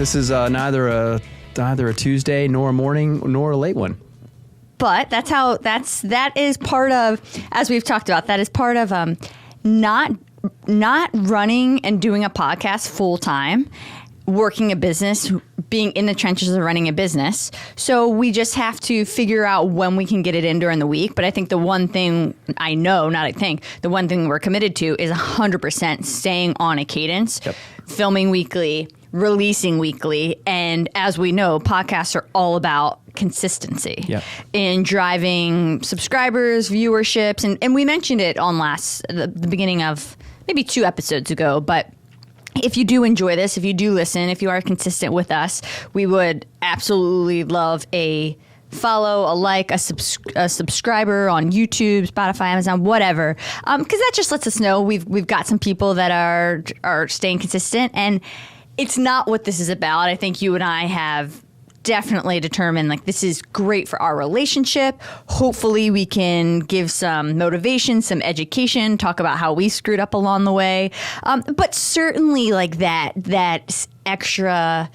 This is neither a Tuesday nor a morning nor a late one. But that is part of, as we've talked about, that is part of not running and doing a podcast full time, working a business, being in the trenches of running a business. So we just have to figure out when we can get it in during the week. But I think the one thing the one thing we're committed to is 100% staying on a cadence, filming weekly, releasing weekly. And as we know, podcasts are all about consistency in driving subscribers, viewerships. And we mentioned it on the beginning of maybe 2 episodes ago, but if you do enjoy this, if you do listen, if you are consistent with us, we would absolutely love a follow, a like, a subscriber on YouTube, Spotify, Amazon, whatever. Because that just lets us know we've got some people that are staying consistent. And it's not what this is about. I think you and I have definitely determined this is great for our relationship. Hopefully we can give some motivation, some education, talk about how we screwed up along the way. But certainly that extra,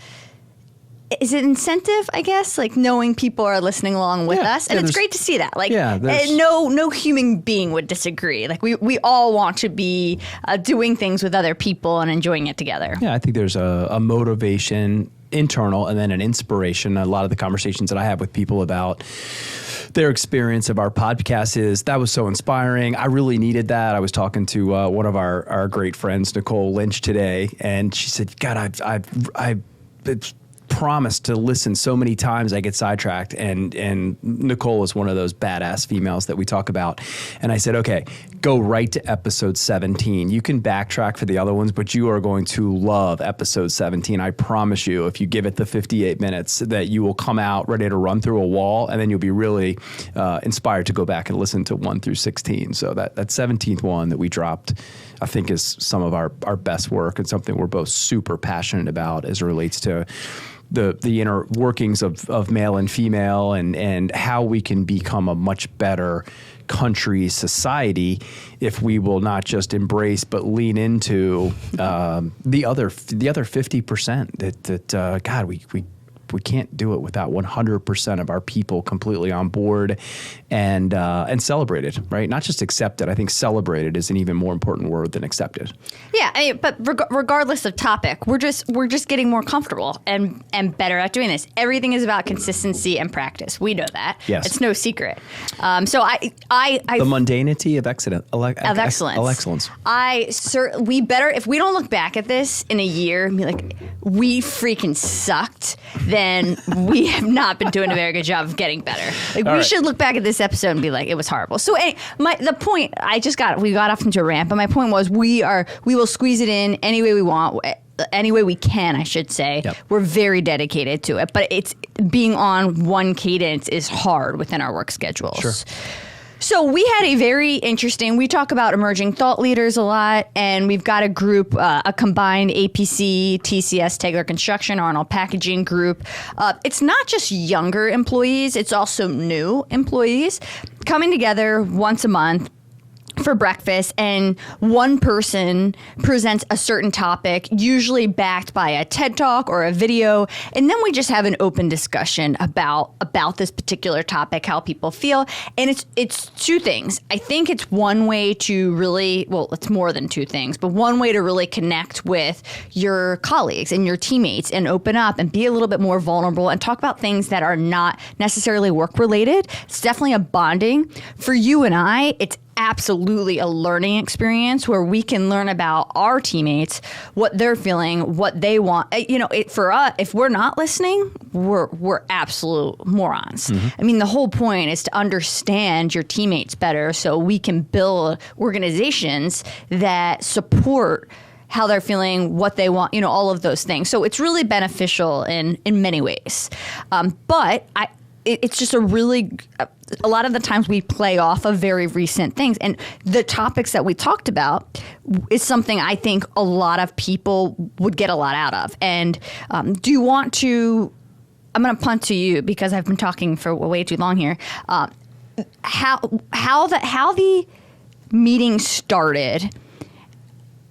is it incentive, I guess? Knowing people are listening along with us. And it's great to see that. No human being would disagree. We all want to be doing things with other people and enjoying it together. Yeah, I think there's a motivation internal and then an inspiration. A lot of the conversations that I have with people about their experience of our podcast is that was so inspiring. I really needed that. I was talking to one of our great friends, Nicole Lynch, today, and she said, God, I've promised to listen so many times I get sidetracked, and Nicole is one of those badass females that we talk about. And I said, okay, go right to episode 17. You can backtrack for the other ones, but you are going to love episode 17. I promise you, if you give it the 58 minutes, that you will come out ready to run through a wall, and then you'll be really inspired to go back and listen to 1 through 16. So that 17th one that we dropped, I think, is some of our best work and something we're both super passionate about as it relates to the inner workings of male and female and how we can become a much better country, society, if we will not just embrace but lean into the other 50% that God, we can't do it without 100% of our people completely on board and celebrated, right? Not just accepted. I think celebrated is an even more important word than accepted. Yeah, but regardless of topic, we're just getting more comfortable and better at doing this. Everything is about consistency and practice. We know that. Yes, it's no secret. So I the mundanity of excellence. We better, if we don't look back at this in a year and be like, we freaking sucked, then we have not been doing a very good job of getting better. We should look back at this episode and be like, it was horrible. So the point we got off into a rant, but my point was we will squeeze it in any way we want, any way we can, I should say. Yep. We're very dedicated to it, but it's being on one cadence is hard within our work schedules. Sure. So we had a very interesting, we talk about emerging thought leaders a lot, and we've got a group, a combined APC, TCS, Tegler Construction, Arnold Packaging group. It's not just younger employees, it's also new employees coming together once a month for breakfast, and one person presents a certain topic, usually backed by a TED Talk or a video, and then we just have an open discussion about this particular topic, how people feel. And it's 2 things. I think it's one way to really, well, it's more than 2 things, but one way to really connect with your colleagues and your teammates and open up and be a little bit more vulnerable and talk about things that are not necessarily work related. It's definitely a bonding. For you and I, it's absolutely a learning experience where we can learn about our teammates, what they're feeling, what they want. For us, if we're not listening, we're absolute morons. Mm-hmm. I mean, the whole point is to understand your teammates better so we can build organizations that support how they're feeling, what they want, all of those things. So it's really beneficial in many ways. But it's just a lot of the times we play off of very recent things. And the topics that we talked about is something I think a lot of people would get a lot out of. And do you want to, I'm going to punt to you because I've been talking for way too long here. How the meeting started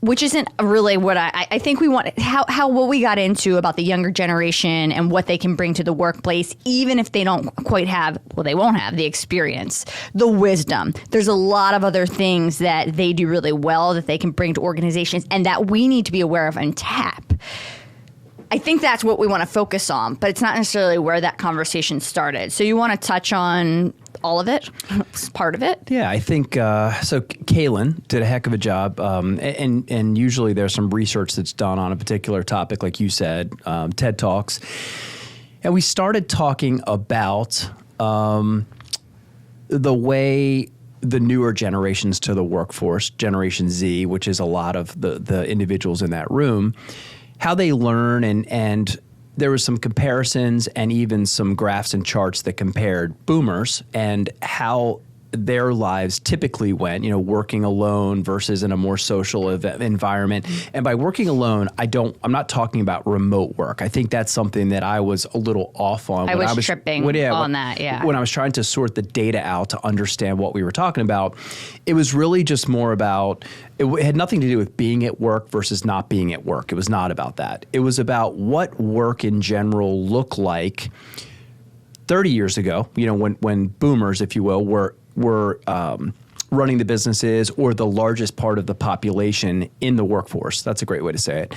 which isn't really what I think we want, how what we got into about the younger generation and what they can bring to the workplace, even if they don't quite have, well, they won't have the experience, the wisdom. There's a lot of other things that they do really well that they can bring to organizations and that we need to be aware of and tap. I think that's what we want to focus on, but it's not necessarily where that conversation started. So you want to touch on all of it, part of it? Yeah, I think so. Kaylin did a heck of a job, and usually there's some research that's done on a particular topic, like you said, TED Talks, and we started talking about the way the newer generations to the workforce, Generation Z, which is a lot of the individuals in that room, how they learn, and there was some comparisons and even some graphs and charts that compared boomers and how their lives typically went, working alone versus in a more social environment. And by working alone, I'm not talking about remote work. I think that's something that I was a little off on. I was tripping on that, yeah. When I was trying to sort the data out to understand what we were talking about, it was really just more about, it had nothing to do with being at work versus not being at work. It was not about that. It was about what work in general looked like 30 years ago, when boomers, if you will, were running the businesses or the largest part of the population in the workforce. That's a great way to say it.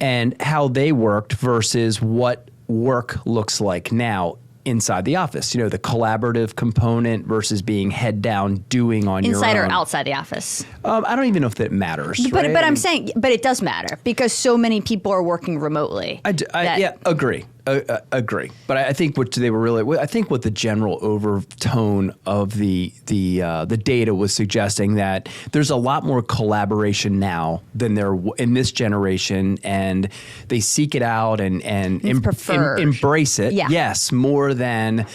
And how they worked versus what work looks like now inside the office. The collaborative component versus being head down doing on your own. Inside or outside the office? I don't even know if that matters. But right? I'm saying, but it does matter because so many people are working remotely. Yeah, agree. Agree. But I think what they were really, I think what the general overtone of the data was suggesting that there's a lot more collaboration now than there in this generation, and they seek it out and embrace it. Yeah. Yes, more than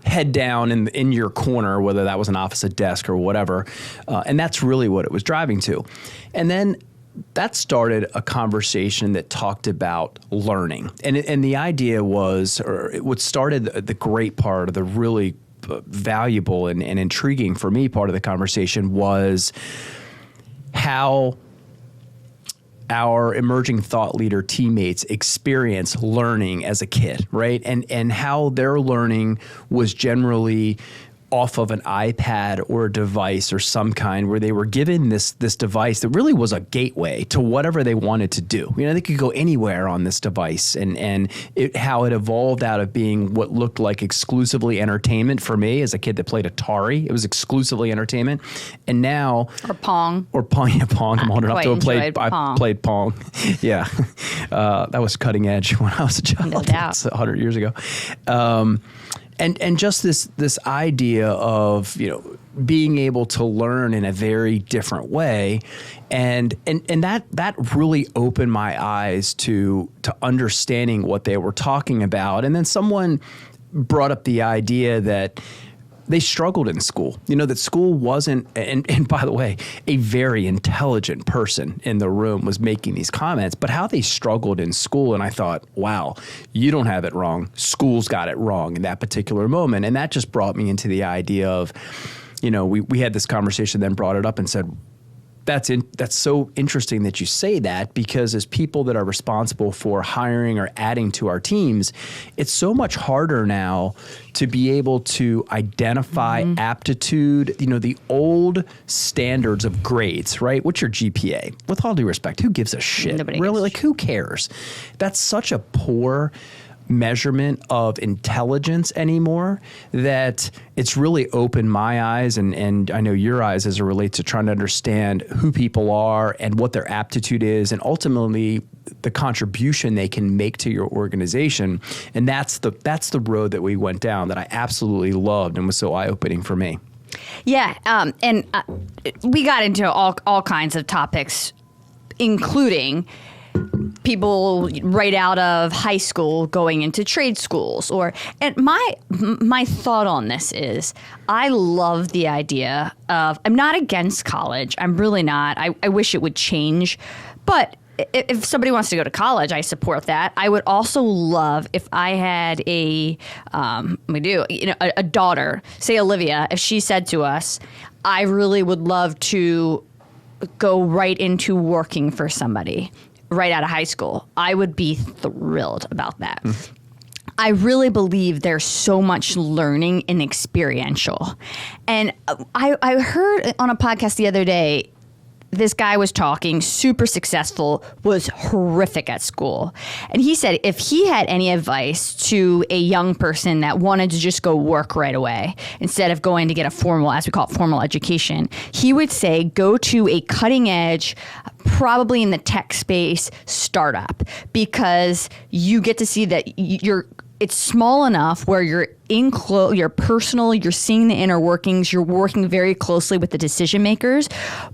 head down in your corner, whether that was an office, a desk, or whatever. And that's really what it was driving to. And then that started a conversation that talked about learning. And the idea was, or what started the great part of the really valuable and intriguing for me part of the conversation was how our emerging thought leader teammates experience learning as a kid, right? And how their learning was generally off of an iPad or a device or some kind where they were given this device that really was a gateway to whatever they wanted to do. They could go anywhere on this device, and how it evolved out of being what looked like exclusively entertainment for me as a kid that played Atari. It was exclusively entertainment. And now... Or Pong. Yeah, Pong. I'm old enough to have played Pong. I played Pong. Yeah. That was cutting edge when I was a child. No doubt. That's 100 years ago. And just this idea of being able to learn in a very different way, and that really opened my eyes to understanding what they were talking about. And then someone brought up the idea that they struggled in school, that school wasn't, and by the way, a very intelligent person in the room was making these comments, but how they struggled in school. And I thought, wow, you don't have it wrong. School's got it wrong in that particular moment. And that just brought me into the idea of, we had this conversation, then brought it up and said, that's so interesting that you say that, because as people that are responsible for hiring or adding to our teams, it's so much harder now to be able to identify aptitude, the old standards of grades, right? What's your GPA? With all due respect, who gives a shit? Nobody really? gives Like, who cares? That's such a poor measurement of intelligence anymore that it's really opened my eyes and I know your eyes as it relates to trying to understand who people are and what their aptitude is, and ultimately the contribution they can make to your organization. And that's the road that we went down that I absolutely loved and was so eye-opening for me. Yeah, and we got into all kinds of topics, including people right out of high school going into trade schools, and my thought on this is I love the idea of, I'm not against college. I'm really not. I wish it would change, but if somebody wants to go to college, I support that. I would also love if I had a daughter, say Olivia, if she said to us, I really would love to go right into working for somebody right out of high school, I would be thrilled about that. I really believe there's so much learning and experiential. And I heard on a podcast the other day, this guy was talking, super successful, was horrific at school. And he said if he had any advice to a young person that wanted to just go work right away, instead of going to get a formal, as we call it, formal education, he would say go to a cutting edge, probably in the tech space, startup, because you get to see that it's small enough where you're you're personal, you're seeing the inner workings, you're working very closely with the decision makers,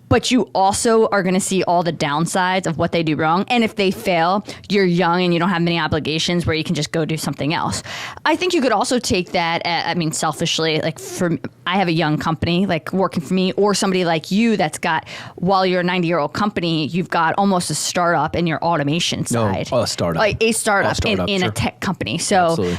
but you also are going to see all the downsides of what they do wrong. And if they fail, you're young and you don't have many obligations where you can just go do something else. I think you could also take that, selfishly, like I have a young company like working for me, or somebody like you that's got, while you're a 90-year-old company, you've got almost a startup in your automation side. A startup. Like a startup in sure. a tech company. So Absolutely.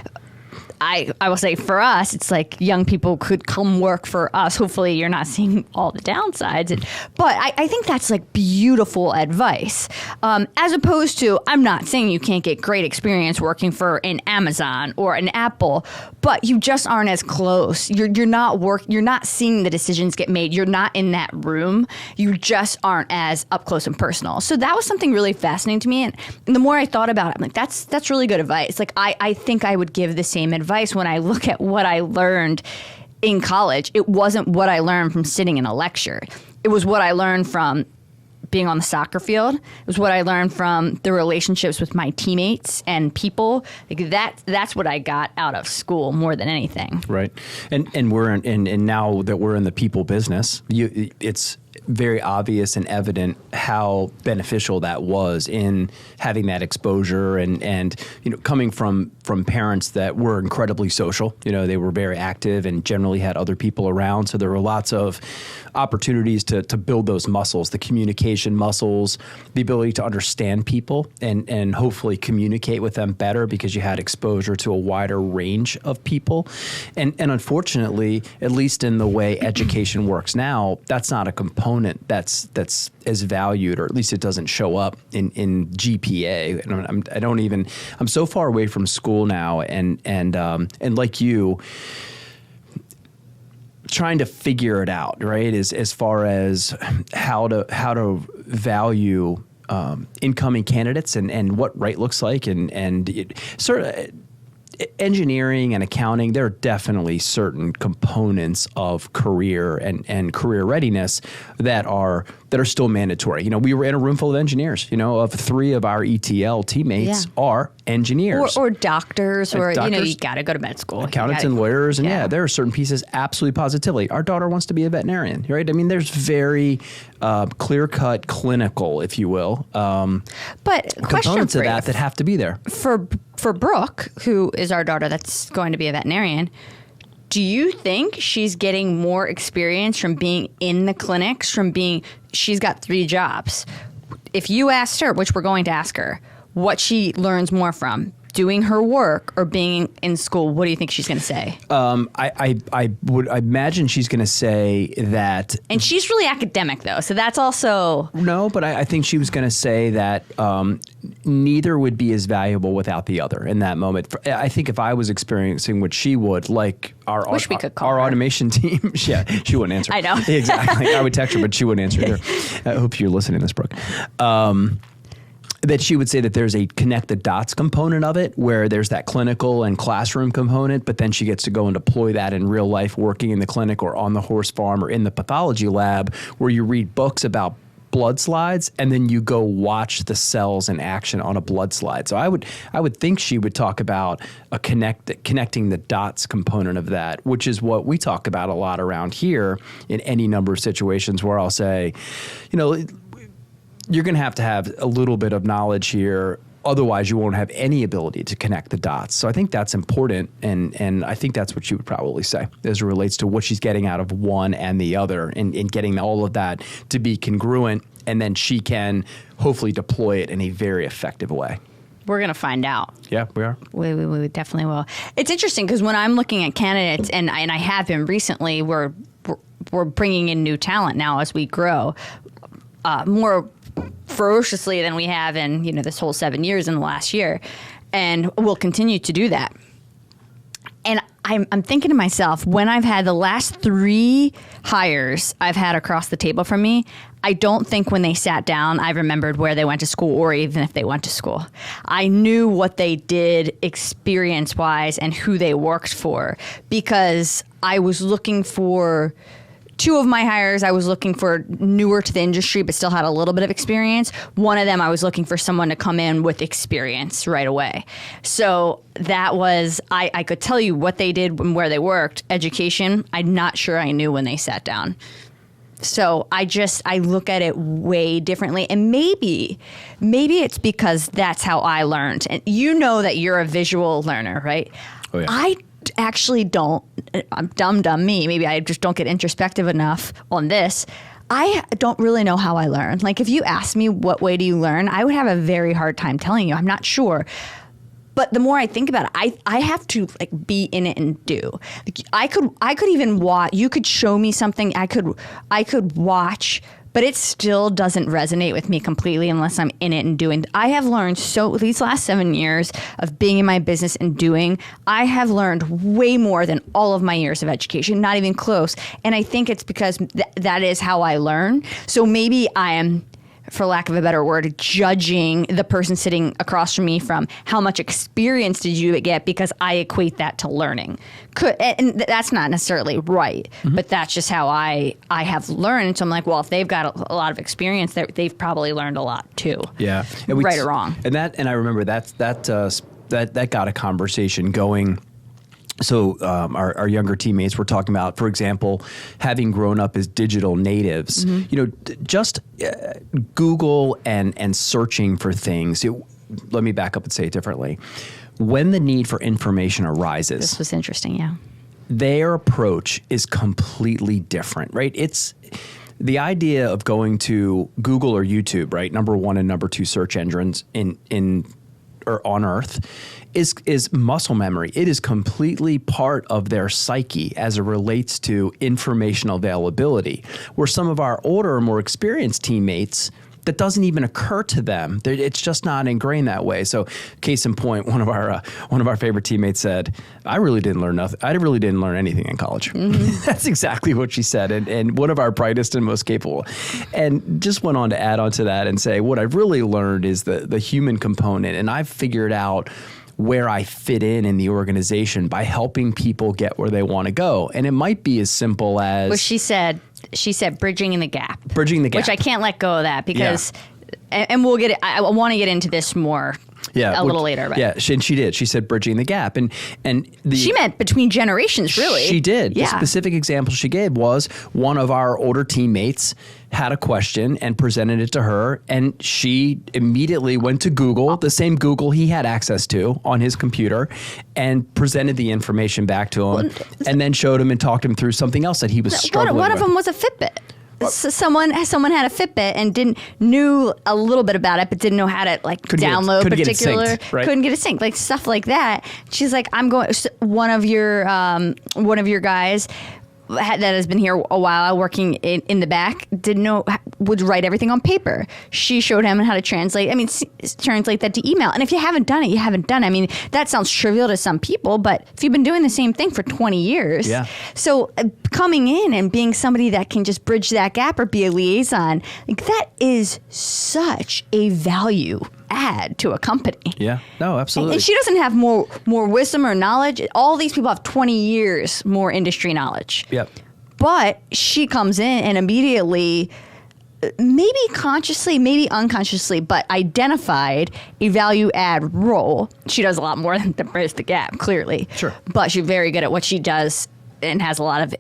I will say for us, it's like young people could come work for us. Hopefully you're not seeing all the downsides. But I think that's like beautiful advice. As opposed to, I'm not saying you can't get great experience working for an Amazon or an Apple, but you just aren't as close. You're not seeing the decisions get made. You're not in that room. You just aren't as up close and personal. So that was something really fascinating to me. And the more I thought about it, I'm like, that's really good advice. Like I think I would give the same advice when I look at what I learned in college. It wasn't what I learned from sitting in a lecture. It was what I learned from being on the soccer field. It was what I learned from the relationships with my teammates and people. Like that's what I got out of school more than anything. Right. And now that we're in the people business, it's very obvious and evident how beneficial that was in having that exposure and coming from parents that were incredibly social. They were very active and generally had other people around. So there were lots of opportunities to build those muscles, the communication muscles, the ability to understand people and hopefully communicate with them better because you had exposure to a wider range of people. And unfortunately, at least in the way education works now, that's not a component that's as valued, or at least it doesn't show up in GPA. I'm so far away from school now and like you, trying to figure it out, right? As far as how to value incoming candidates and what right looks like, and engineering and accounting, there are definitely certain components of career and career readiness that are still mandatory. We were in a room full of engineers. Of 3 of our ETL teammates are engineers. Or doctors, you got to go to med school. Accountants and lawyers. And there are certain pieces, absolutely positively. Our daughter wants to be a veterinarian, right? There's very clear-cut clinical, if you will, but components of that have to be there. For Brooke, who is our daughter that's going to be a veterinarian, do you think she's getting more experience from being in the clinics, she's got 3 jobs. If you asked her, which we're going to ask her, what she learns more from, doing her work or being in school, what do you think she's going to say? I would imagine she's going to say that. And she's really academic, though, so that's also. No, but I think she was going to say that neither would be as valuable without the other in that moment. I think if I was experiencing what she would, like our automation team, yeah, she wouldn't answer. I know. Exactly. I would text her, but she wouldn't answer either. I hope you're listening to this, Brooke. That she would say that there's a connect the dots component of it, where there's that clinical and classroom component, but then she gets to go and deploy that in real life, working in the clinic or on the horse farm or in the pathology lab, where you read books about blood slides and then you go watch the cells in action on a blood slide. So I would think she would talk about connecting the dots component of that, which is what we talk about a lot around here in any number of situations where I'll say, you're going to have a little bit of knowledge here. Otherwise, you won't have any ability to connect the dots. So I think that's important, and I think that's what she would probably say as it relates to what she's getting out of one and the other, and getting all of that to be congruent, and then she can hopefully deploy it in a very effective way. We're going to find out. Yeah, we are. We definitely will. It's interesting because when I'm looking at candidates, and I have been recently, we're bringing in new talent now as we grow. more ferociously than we have in, this whole 7 years in the last year. And we'll continue to do that. And I'm thinking to myself, when I've had the last 3 hires I've had across the table from me, I don't think when they sat down, I remembered where they went to school or even if they went to school. I knew what they did experience-wise and who they worked for, because I was looking for 2 of my hires, I was looking for newer to the industry, but still had a little bit of experience. One of them, I was looking for someone to come in with experience right away. So that was, I could tell you what they did and where they worked. Education, I'm not sure I knew when they sat down. So I look at it way differently. And maybe it's because that's how I learned. And you know that you're a visual learner, right? Oh, yeah. I actually don't. I'm dumb me. Maybe I just don't get introspective enough on this. I don't really know how I learn. Like, if you ask me what way do you learn, I would have a very hard time telling you. I'm not sure. But the more I think about it, I have to be in it and do. I could even watch. You could show me something. I could watch, but it still doesn't resonate with me completely unless I'm in it and doing. I have learned these last 7 years of being in my business and doing, I have learned way more than all of my years of education, not even close. And I think it's because that is how I learn. So maybe I am, for lack of a better word, judging the person sitting across from me from how much experience did you get, because I equate that to learning. And that's not necessarily right, but that's just how I have learned. So I'm like, well, if they've got a lot of experience, they've probably learned a lot too. Yeah, right or wrong. And I remember that got a conversation going. So our younger teammates were talking about, for example, having grown up as digital natives, just Google and searching for things. Let me back up and say it differently. When the need for information arises. This was interesting, yeah. Their approach is completely different, right? It's the idea of going to Google or YouTube, right? Number 1 and number 2 search engines or on Earth is muscle memory. It is completely part of their psyche as it relates to informational availability. Where some of our older, more experienced teammates, that doesn't even occur to them. It's just not ingrained that way. So, case in point, one of our favorite teammates said, "I really didn't learn nothing. I really didn't learn anything in college." That's exactly what she said, and one of our brightest and most capable. And just went on to add on to that and say, what I've really learned is the human component, and I've figured out where I fit in the organization by helping people get where they want to go. And it might be as simple as... Well, she said bridging the gap. Bridging the gap. Which I can't let go of that because... Yeah. And we'll get it. I want to get into this more little later. But. Yeah, she did. She said bridging the gap. And she meant between generations, really. She did. Yeah. The specific example she gave was one of our older teammates had a question and presented it to her, and she immediately went to Google, the same Google he had access to on his computer, and presented the information back to him, and then showed him and talked him through something else that he was struggling with. One of them was a Fitbit. So someone had a Fitbit and knew a little bit about it, but didn't know how to download couldn't particular. Get it synced, right? Couldn't get it synced, stuff like that. She's like, I'm going. One of your guys that has been here a while, working in the back, didn't know, would write everything on paper. She showed him how to translate. Translate that to email. And if you haven't done it, you haven't done it. That sounds trivial to some people, but if you've been doing the same thing for 20 years, so coming in and being somebody that can just bridge that gap or be a liaison, that is such a value add to a company. Yeah, no, absolutely. And she doesn't have more wisdom or knowledge. All these people have 20 years more industry knowledge. Yep. But she comes in and immediately, maybe consciously, maybe unconsciously, but identified a value add role. She does a lot more than to bridge the gap, clearly. Sure. But she's very good at what she does and has a lot of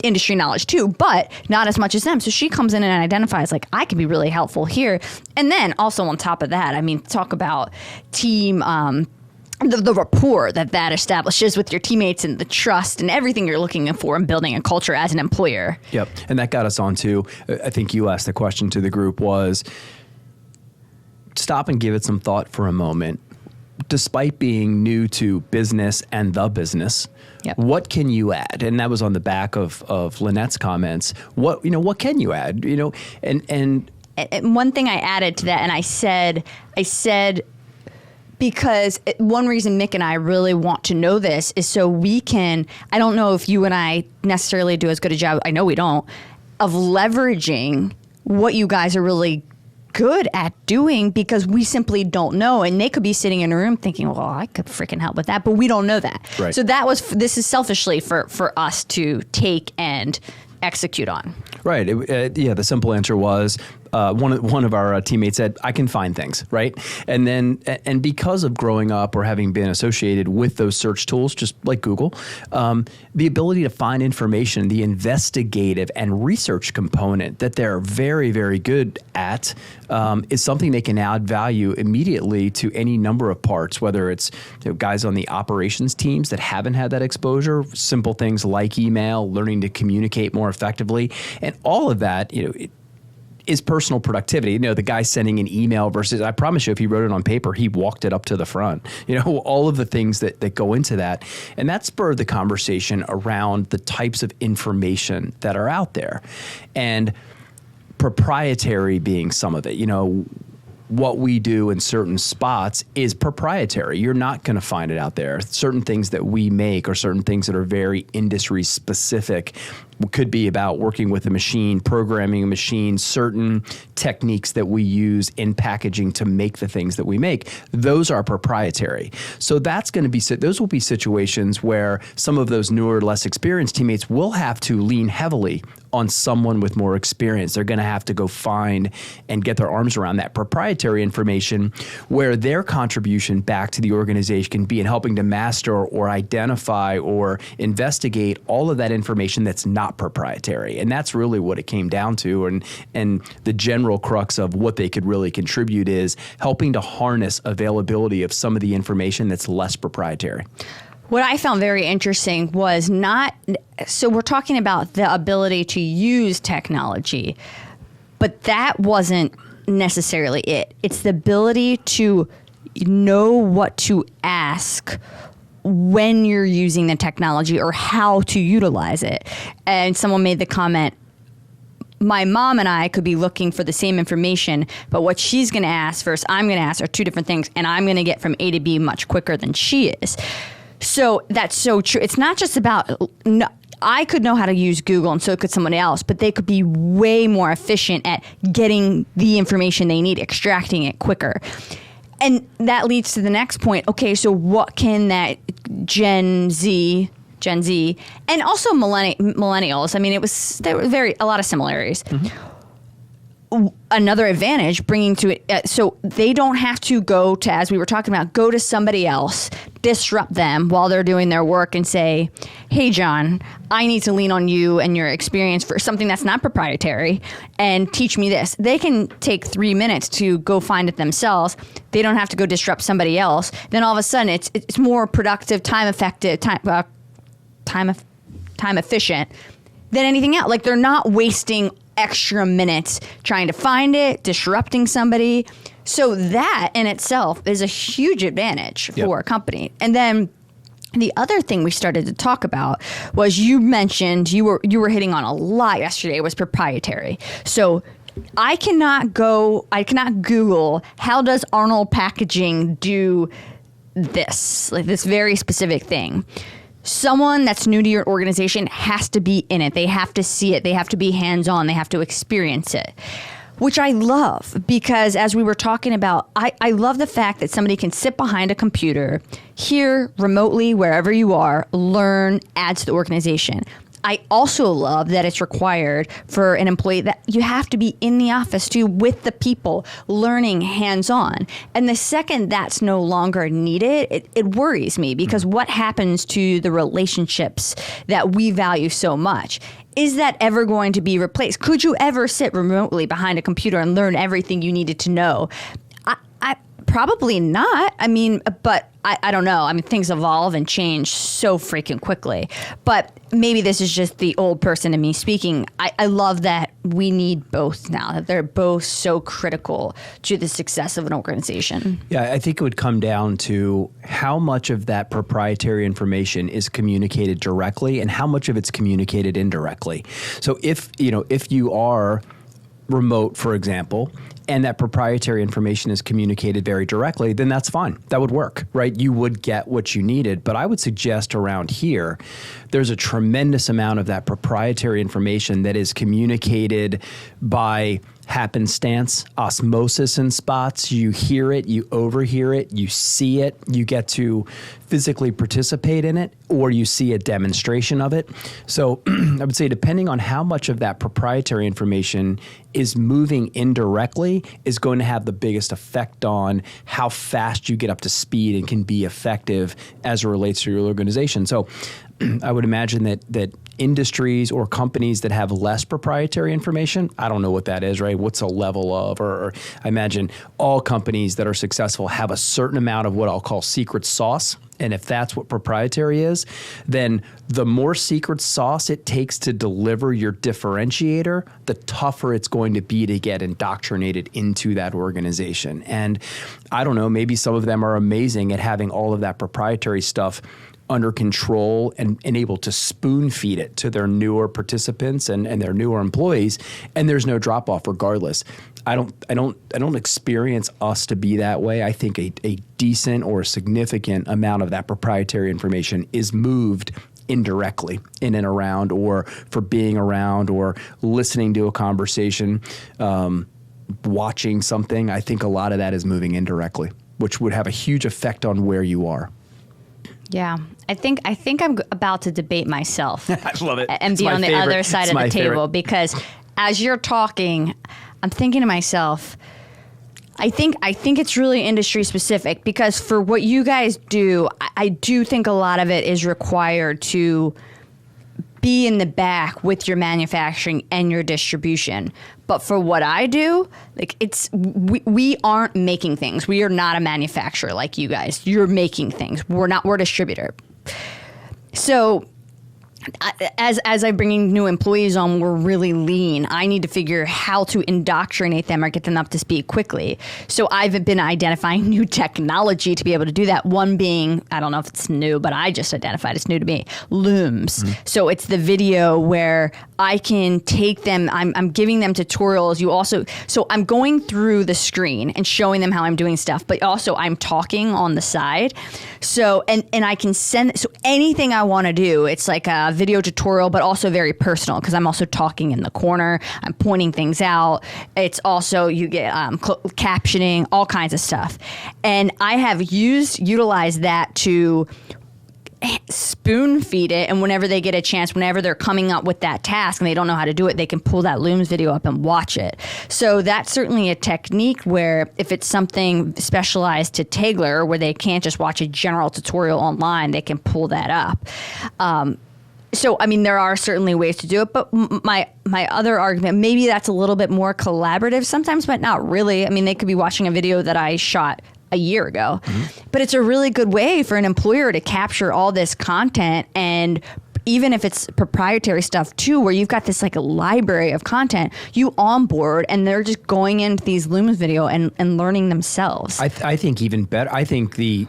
industry knowledge too, but not as much as them. So she comes in and identifies, I can be really helpful here. And then also on top of that, talk about team, the rapport that establishes with your teammates and the trust and everything you're looking for in building a culture as an employer. Yep. And that got us on to, I think you asked the question to the group was, stop and give it some thought for a moment. Despite being new to business and the business, what can you add? And that was on the back of Lynette's comments. What can you add? And And one thing I added to that, and I said, because one reason Mick and I really want to know this is so we can, I don't know if you and I necessarily do as good a job, I know we don't, of leveraging what you guys are really good at doing, because we simply don't know. And they could be sitting in a room thinking, well, I could freaking help with that, but we don't know that. Right. So this is selfishly for us to take and execute on. Right. The simple answer was one of our teammates said, I can find things, right? And because of growing up or having been associated with those search tools, just like Google, the ability to find information, the investigative and research component that they're very, very good at is something they can add value immediately to any number of parts, whether it's guys on the operations teams that haven't had that exposure, simple things like email, learning to communicate more effectively, and all of that, is personal productivity. The guy sending an email versus, I promise you, if he wrote it on paper, he walked it up to the front. All of the things that go into that. And that spurred the conversation around the types of information that are out there. And proprietary being some of it. What we do in certain spots is proprietary. You're not going to find it out there. Certain things that we make or certain things that are very industry specific could be about working with a machine, programming a machine, certain techniques that we use in packaging to make the things that we make. Those are proprietary. So those will be situations where some of those newer, less experienced teammates will have to lean heavily on someone with more experience. They're going to have to go find and get their arms around that proprietary information, where their contribution back to the organization can be in helping to master or identify or investigate all of that information that's not proprietary. And that's really what it came down to. And the general crux of what they could really contribute is helping to harness availability of some of the information that's less proprietary. What I found very interesting was so we're talking about the ability to use technology, but that wasn't necessarily it. It's the ability to know what to ask when you're using the technology or how to utilize it. And someone made the comment, my mom and I could be looking for the same information, but what she's going to ask versus I'm going to ask are two different things, and I'm going to get from A to B much quicker than she is. So that's so true. It's not just about, I could know how to use Google and so could someone else, but they could be way more efficient at getting the information they need, extracting it quicker. And that leads to the next point. Okay, so what can that Gen Z, and also millennials, I mean, there were a lot of similarities. Mm-hmm. Another advantage bringing to it, so they don't have to go to, as we were talking about, go to somebody else, disrupt them while they're doing their work and say, hey, John, I need to lean on you and your experience for something that's not proprietary and teach me this. They can take 3 minutes to go find it themselves. They don't have to go disrupt somebody else. Then all of a sudden it's more productive, time effective, time efficient than anything else. Like, they're not wasting extra minutes trying to find it, disrupting somebody. So that in itself is a huge advantage for a company. And then the other thing we started to talk about was, you mentioned, you were hitting on a lot yesterday, was proprietary. So I cannot Google, how does Arnold Packaging do this, like this very specific thing. Someone that's new to your organization has to be in it. They have to see it. They have to be hands-on. They have to experience it, which I love, because as we were talking about, I love the fact that somebody can sit behind a computer here remotely, wherever you are, learn, add to the organization. I also love that it's required for an employee that you have to be in the office too, with the people, learning hands-on. And the second that's no longer needed, it worries me, because what happens to the relationships that we value so much? Is that ever going to be replaced? Could you ever sit remotely behind a computer and learn everything you needed to know? I probably not. I mean, but I don't know. I mean, things evolve and change so freaking quickly. But maybe this is just the old person in me speaking. I love that we need both now, that they're both so critical to the success of an organization. Yeah, I think it would come down to how much of that proprietary information is communicated directly and how much of it's communicated indirectly. So if you are remote, for example, and that proprietary information is communicated very directly, then that's fine. That would work, right? You would get what you needed. But I would suggest around here, there's a tremendous amount of that proprietary information that is communicated by happenstance, osmosis in spots. You hear it, you overhear it, you see it, you get to physically participate in it, or you see a demonstration of it. So I would say depending on how much of that proprietary information is moving indirectly is going to have the biggest effect on how fast you get up to speed and can be effective as it relates to your organization. So I would imagine that industries or companies that have less proprietary information, I don't know what that is, right? What's a level of, or I imagine all companies that are successful have a certain amount of what I'll call secret sauce. And if that's what proprietary is, then the more secret sauce it takes to deliver your differentiator, the tougher it's going to be to get indoctrinated into that organization. And I don't know, maybe some of them are amazing at having all of that proprietary stuff under control and able to spoon feed it to their newer participants and their newer employees, and there's no drop off regardless. I don't experience us to be that way. I think a decent or significant amount of that proprietary information is moved indirectly in and around, or for being around, or listening to a conversation, watching something. I think a lot of that is moving indirectly, which would have a huge effect on where you are. Yeah, I think I'm about to debate myself. I love it. And be on the other side of the table, because as you're talking, I'm thinking to myself, I think it's really industry specific, because for what you guys do, I do think a lot of it is required to be in the back with your manufacturing and your distribution. But for what I do, like we aren't making things. We are not a manufacturer like you guys. You're making things. We're a distributor. So as I'm bringing new employees on, we're really lean. I need to figure how to indoctrinate them or get them up to speed quickly. So I've been identifying new technology to be able to do that. One being, I don't know if it's new, but I just identified it's new to me, looms. Mm-hmm. So it's the video where I can take them, I'm giving them tutorials. So I'm going through the screen and showing them how I'm doing stuff, but also I'm talking on the side. So, and I can send, so anything I want to do, it's like a video tutorial, but also very personal, because I'm also talking in the corner. I'm pointing things out. It's also, you get captioning, all kinds of stuff. And I have utilized that to spoon feed it, and whenever they get a chance, whenever they're coming up with that task and they don't know how to do it, they can pull that Looms video up and watch it. So that's certainly a technique where if it's something specialized to Tegler where they can't just watch a general tutorial online, they can pull that up. So, I mean, there are certainly ways to do it, but my other argument, maybe that's a little bit more collaborative sometimes, but not really. I mean, they could be watching a video that I shot a year ago, but it's a really good way for an employer to capture all this content, and even if it's proprietary stuff too, where you've got this like a library of content, you onboard and they're just going into these Looms video and learning themselves. I think even better. I think the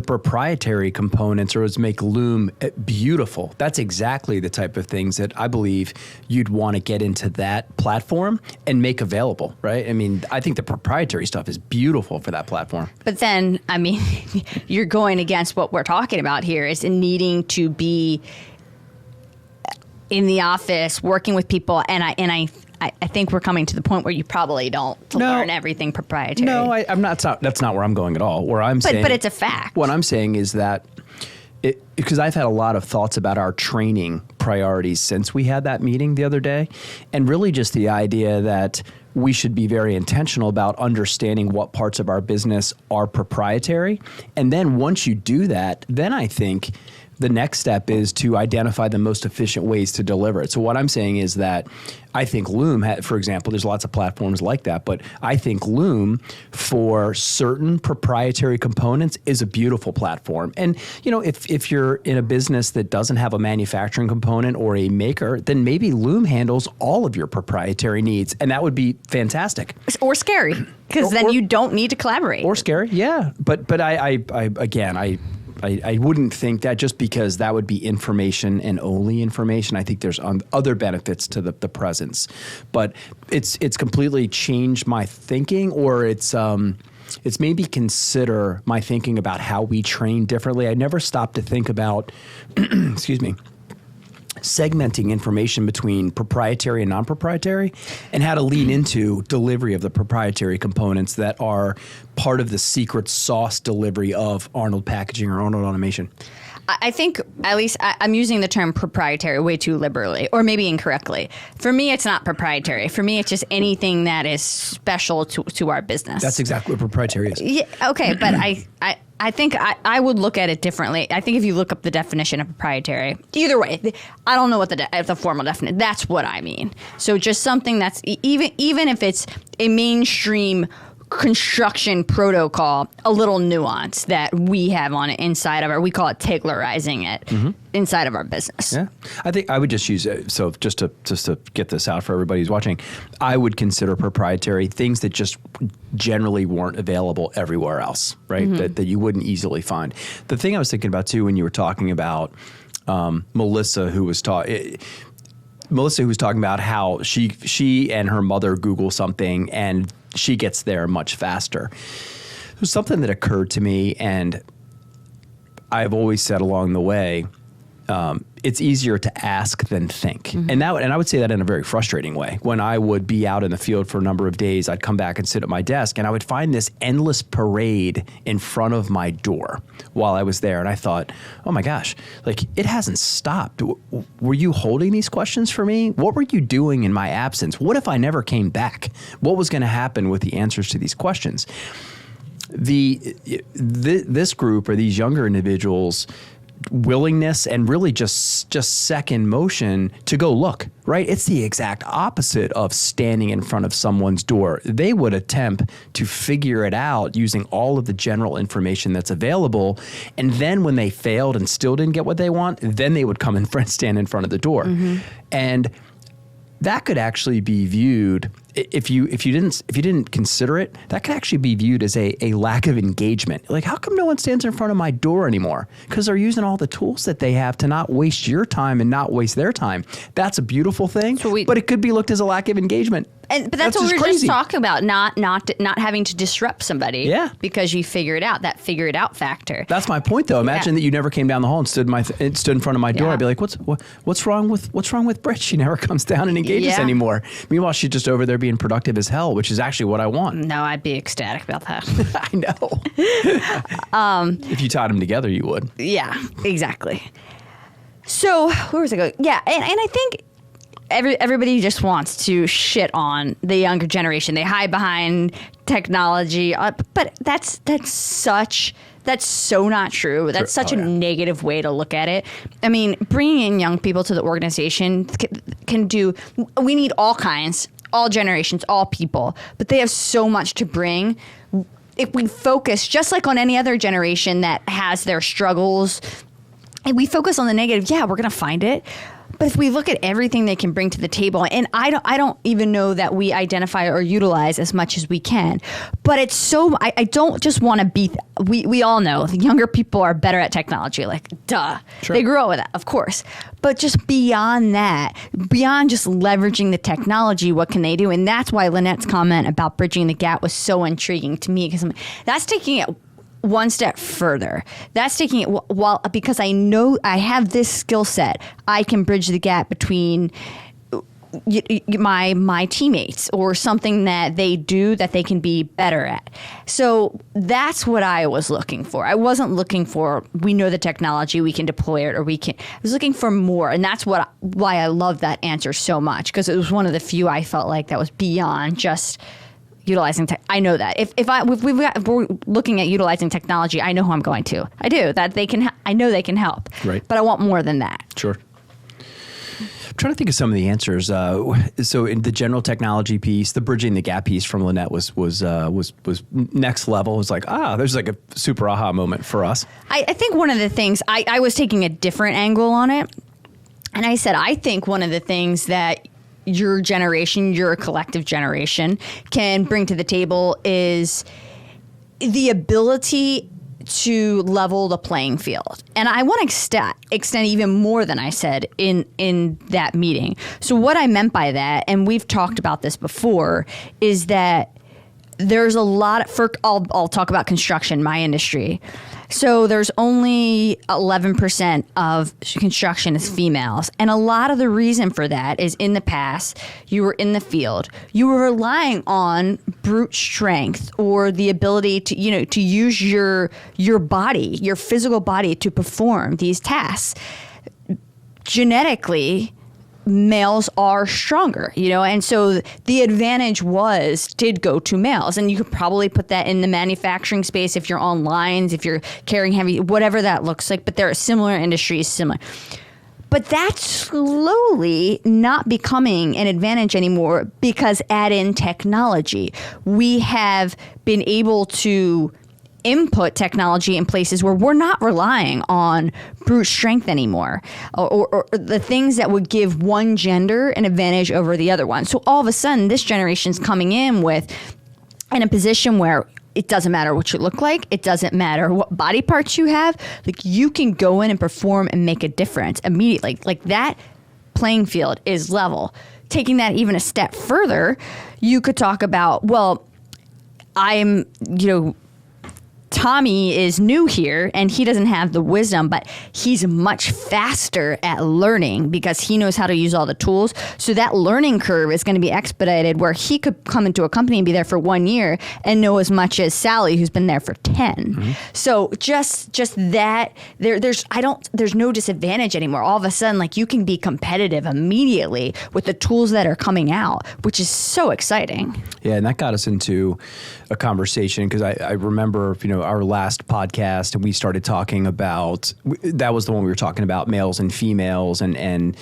proprietary components or make Loom beautiful. That's exactly the type of things that I believe you'd want to get into that platform and make available, right? I mean, I think the proprietary stuff is beautiful for that platform. But then, I mean, you're going against what we're talking about here, is needing to be in the office working with people, and I think we're coming to the point where you probably don't learn everything proprietary. No, I'm not. That's not where I'm going at all. Where I'm saying, but it's a fact. What I'm saying is that because I've had a lot of thoughts about our training priorities since we had that meeting the other day, and really just the idea that we should be very intentional about understanding what parts of our business are proprietary, and then once you do that, then I think the next step is to identify the most efficient ways to deliver it. So what I'm saying is that I think Loom, for example, there's lots of platforms like that, but I think Loom for certain proprietary components is a beautiful platform. And you know, if you're in a business that doesn't have a manufacturing component or a maker, then maybe Loom handles all of your proprietary needs, and that would be fantastic. Or scary, because then you don't need to collaborate. Or scary, yeah. But I I wouldn't think that just because that would be information and only information. I think there's other benefits to the presence, but it's completely changed my thinking, or it's maybe consider my thinking about how we train differently. I never stopped to think about, excuse me, segmenting information between proprietary and non-proprietary, and how to lean into delivery of the proprietary components that are part of the secret sauce delivery of Arnold packaging or Arnold automation. I think, at least I'm using the term proprietary way too liberally, or maybe incorrectly. For me, it's not proprietary. For me, it's just anything that is special to our business. That's exactly what proprietary is. Yeah, okay, but I think I would look at it differently. I think if you look up the definition of proprietary, either way, I don't know what the formal definition. That's what I mean. So just something that's even if it's a mainstream construction protocol, a little nuance that we have on it inside of we call it Taylorizing it inside of our business. Yeah, I think I would just use it. So just to get this out for everybody who's watching, I would consider proprietary things that just generally weren't available everywhere else, right? That you wouldn't easily find. The thing I was thinking about too, when you were talking about Melissa, who was talking about how she and her mother Google something and she gets there much faster. It was something that occurred to me, and I've always said along the way, it's easier to ask than think. And I would say that in a very frustrating way. When I would be out in the field for a number of days, I'd come back and sit at my desk, and I would find this endless parade in front of my door while I was there. And I thought, oh my gosh, like it hasn't stopped. Were you holding these questions for me? What were you doing in my absence? What if I never came back? What was going to happen with the answers to these questions? This group, or these younger individuals, willingness and really just second motion to go look, right? It's the exact opposite of standing in front of someone's door. They would attempt to figure it out using all of the general information that's available. And then when they failed and still didn't get what they want, then they would come and stand in front of the door. And that could actually be viewed, if you didn't consider it, that could actually be viewed as a lack of engagement. Like, how come no one stands in front of my door anymore? Because they're using all the tools that they have to not waste your time and not waste their time. That's a beautiful thing, but it could be looked as a lack of engagement. But that's what we were just talking about, not having to disrupt somebody because you figure it out, that figure it out factor. That's my point, though. Imagine that you never came down the hall and stood in front of my door. I'd be like, what's wrong with Britt? She never comes down and engages anymore. Meanwhile, she's just over there being productive as hell, which is actually what I want. No, I'd be ecstatic about that. I know. If you tied them together, you would. Yeah, exactly. So where was I going? Yeah, and I think everybody just wants to shit on the younger generation. They hide behind technology, but that's so not true. That's such a negative way to look at it. I mean, bringing in young people to the organization we need all kinds, all generations, all people, but they have so much to bring. If we focus, just like on any other generation that has their struggles, and we focus on the negative, we're going to find it. But if we look at everything they can bring to the table, and I don't even know that we identify or utilize as much as we can, but it's so, I don't just want to be, we all know the younger people are better at technology, like duh. Sure. They grew up with that, of course. But just beyond that, beyond just leveraging the technology, what can they do? And that's why Lynette's comment about bridging the gap was so intriguing to me, because that's taking it one step further. That's taking it because I know I have this skill set. I can bridge the gap between my teammates or something that they do that they can be better at. So that's what I was looking for. I wasn't looking for, we know the technology, we can deploy it, or I was looking for more. And that's why I love that answer so much, because it was one of the few I felt like that was beyond just utilizing tech. I know that if we're looking at utilizing technology, I know who I'm going to. I do that. I know they can help. Right. But I want more than that. Sure. I'm trying to think of some of the answers. So in the general technology piece, the bridging the gap piece from Lynette was next level. It was like, there's like a super aha moment for us. I think one of the things I was taking a different angle on it, and I said I think one of the things that your generation, your collective generation, can bring to the table is the ability to level the playing field. And I want to extend even more than I said in that meeting. So what I meant by that, and we've talked about this before, is that there's a lot I'll talk about construction, my industry. So there's only 11% of construction is females. And a lot of the reason for that is in the past, you were in the field. You were relying on brute strength or the ability to use your body, your physical body to perform these tasks. Genetically, males are stronger, and so the advantage did go to males. And you could probably put that in the manufacturing space if you're on lines, if you're carrying heavy, whatever that looks like. But there are similar industries, similar. But that's slowly not becoming an advantage anymore because add in technology. We have been able to input technology in places where we're not relying on brute strength anymore or the things that would give one gender an advantage over the other one. So all of a sudden, this generation's coming in a position where it doesn't matter what you look like. It doesn't matter what body parts you have. Like, you can go in and perform and make a difference immediately. Like that playing field is level. Taking that even a step further, you could talk about, Tommy is new here and he doesn't have the wisdom, but he's much faster at learning because he knows how to use all the tools. So that learning curve is going to be expedited, where he could come into a company and be there for 1 year and know as much as Sally, who's been there for 10. Mm-hmm. So just that there's no disadvantage anymore. All of a sudden, like, you can be competitive immediately with the tools that are coming out, which is so exciting. Yeah, and that got us into a conversation because I remember, our last podcast, and we started talking about, that was the one we were talking about males and females and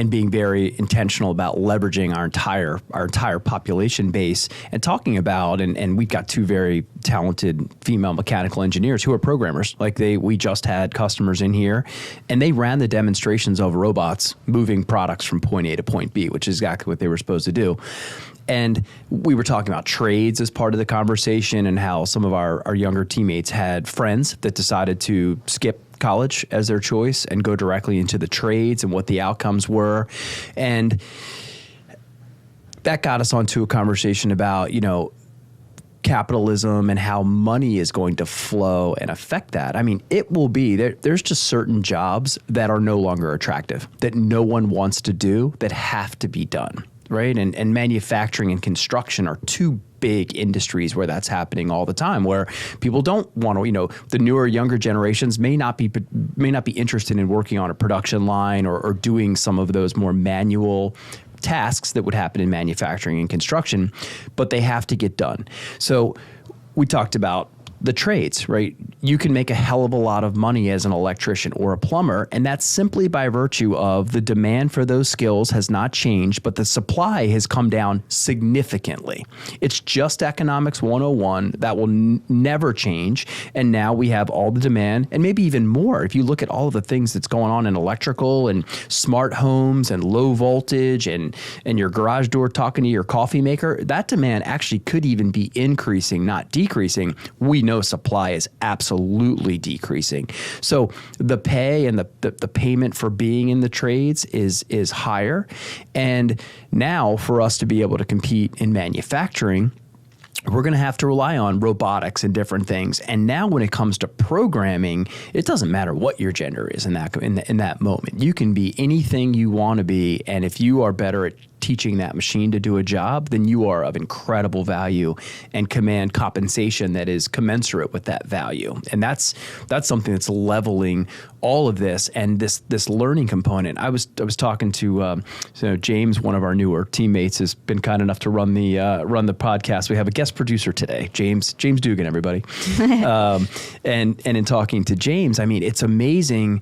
being very intentional about leveraging our entire population base and talking about, and we've got two very talented female mechanical engineers who are programmers. Like, we just had customers in here and they ran the demonstrations of robots moving products from point A to point B, which is exactly what they were supposed to do. And we were talking about trades as part of the conversation and how some of our younger teammates had friends that decided to skip college as their choice and go directly into the trades and what the outcomes were. And that got us onto a conversation about, capitalism and how money is going to flow and affect that. I mean, it will be, there's just certain jobs that are no longer attractive, that no one wants to do, that have to be done. Right. And manufacturing and construction are two big industries where that's happening all the time, where people don't want to, the newer, younger generations may not be interested in working on a production line or doing some of those more manual tasks that would happen in manufacturing and construction, but they have to get done. So we talked about the trades, right? You can make a hell of a lot of money as an electrician or a plumber, and that's simply by virtue of the demand for those skills has not changed, but the supply has come down significantly. It's just economics 101 that will never change, and now we have all the demand, and maybe even more. If you look at all of the things that's going on in electrical and smart homes and low voltage and your garage door talking to your coffee maker, that demand actually could even be increasing, not decreasing. We know supply is absolutely decreasing. So the pay and the payment for being in the trades is higher. And now for us to be able to compete in manufacturing, we're going to have to rely on robotics and different things. And now when it comes to programming, it doesn't matter what your gender is in that moment. You can be anything you want to be. And if you are better at teaching that machine to do a job, then you are of incredible value and command compensation that is commensurate with that value. And that's something that's leveling all of this and this learning component. I was talking to James, one of our newer teammates, has been kind enough to run the podcast. We have a guest producer today, James Dugan, everybody. And in talking to James, I mean, it's amazing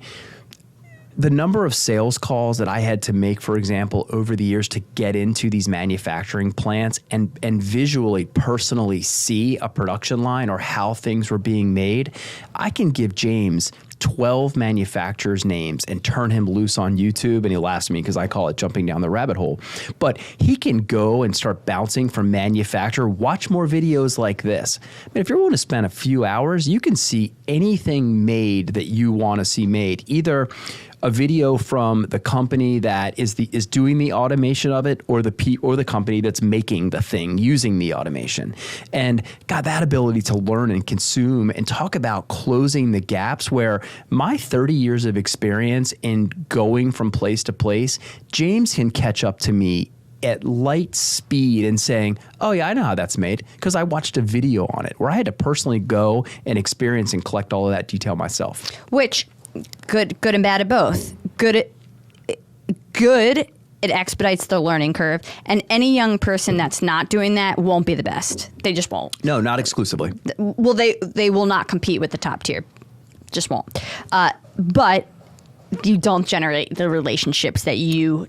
the number of sales calls that I had to make, for example, over the years to get into these manufacturing plants and visually, personally see a production line or how things were being made. I can give James 12 manufacturers' names and turn him loose on YouTube, and he'll ask me because I call it jumping down the rabbit hole. But he can go and start bouncing from manufacturer, watch more videos like this. But if you're willing to spend a few hours, you can see anything made that you want to see made, either a video from the company that is doing the automation of it, or the company that's making the thing using the automation. And God, that ability to learn and consume and talk about closing the gaps, where my 30 years of experience in going from place to place, James can catch up to me at light speed and saying, oh yeah, I know how that's made, because I watched a video on it where I had to personally go and experience and collect all of that detail myself. Which, good and bad at both. Good, it expedites the learning curve, and any young person that's not doing that won't be the best. They just won't. No, not exclusively. Well, they will not compete with the top tier. Just won't. But you don't generate the relationships that you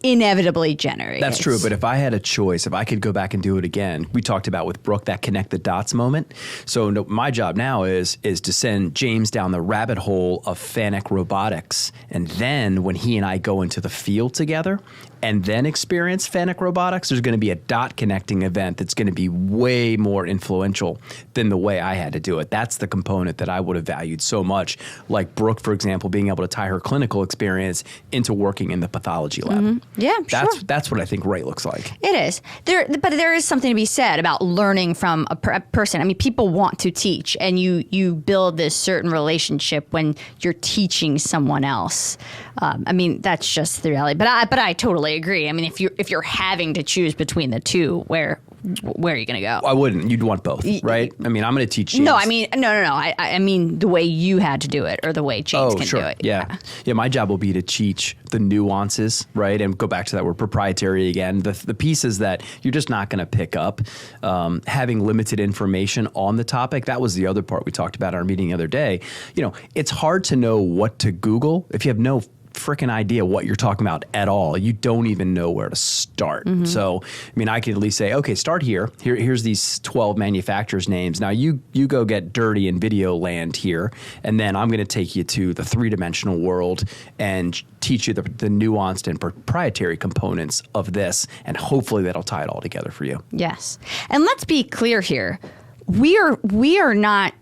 inevitably generate. That's true. But if I had a choice, if I could go back and do it again, we talked about with Brooke that connect the dots moment. So my job now is to send James down the rabbit hole of Fanuc robotics. And then when he and I go into the field together and then experience Fanuc robotics, there's going to be a dot connecting event that's going to be way more influential than the way I had to do it. That's the component that I would have valued so much. Like Brooke, for example, being able to tie her clinical experience into working in the pathology lab. Mm-hmm. Yeah, That's what I think right looks like. It is. But there is something to be said about learning from a person. I mean, people want to teach, and you build this certain relationship when you're teaching someone else. I mean, that's just the reality. But I totally agree. I mean, if you're having to choose between the two, where are you going to go? I wouldn't. You'd want both, right? I mean, I'm going to teach James. No, I mean, no. I mean the way you had to do it, or the way James can do it. Yeah. My job will be to teach the nuances, right? And go back to that word proprietary again. The pieces that you're just not going to pick up. Having limited information on the topic. That was the other part we talked about in our meeting the other day. It's hard to know what to Google if you have no freaking idea what you're talking about at all. You don't even know where to start. Mm-hmm. So, I mean, I could at least say, okay, start here. Here's these 12 manufacturers' names. Now you go get dirty in video land here, and then I'm going to take you to the three-dimensional world and teach you the nuanced and proprietary components of this, and hopefully that'll tie it all together for you. Yes. And let's be clear here. We are not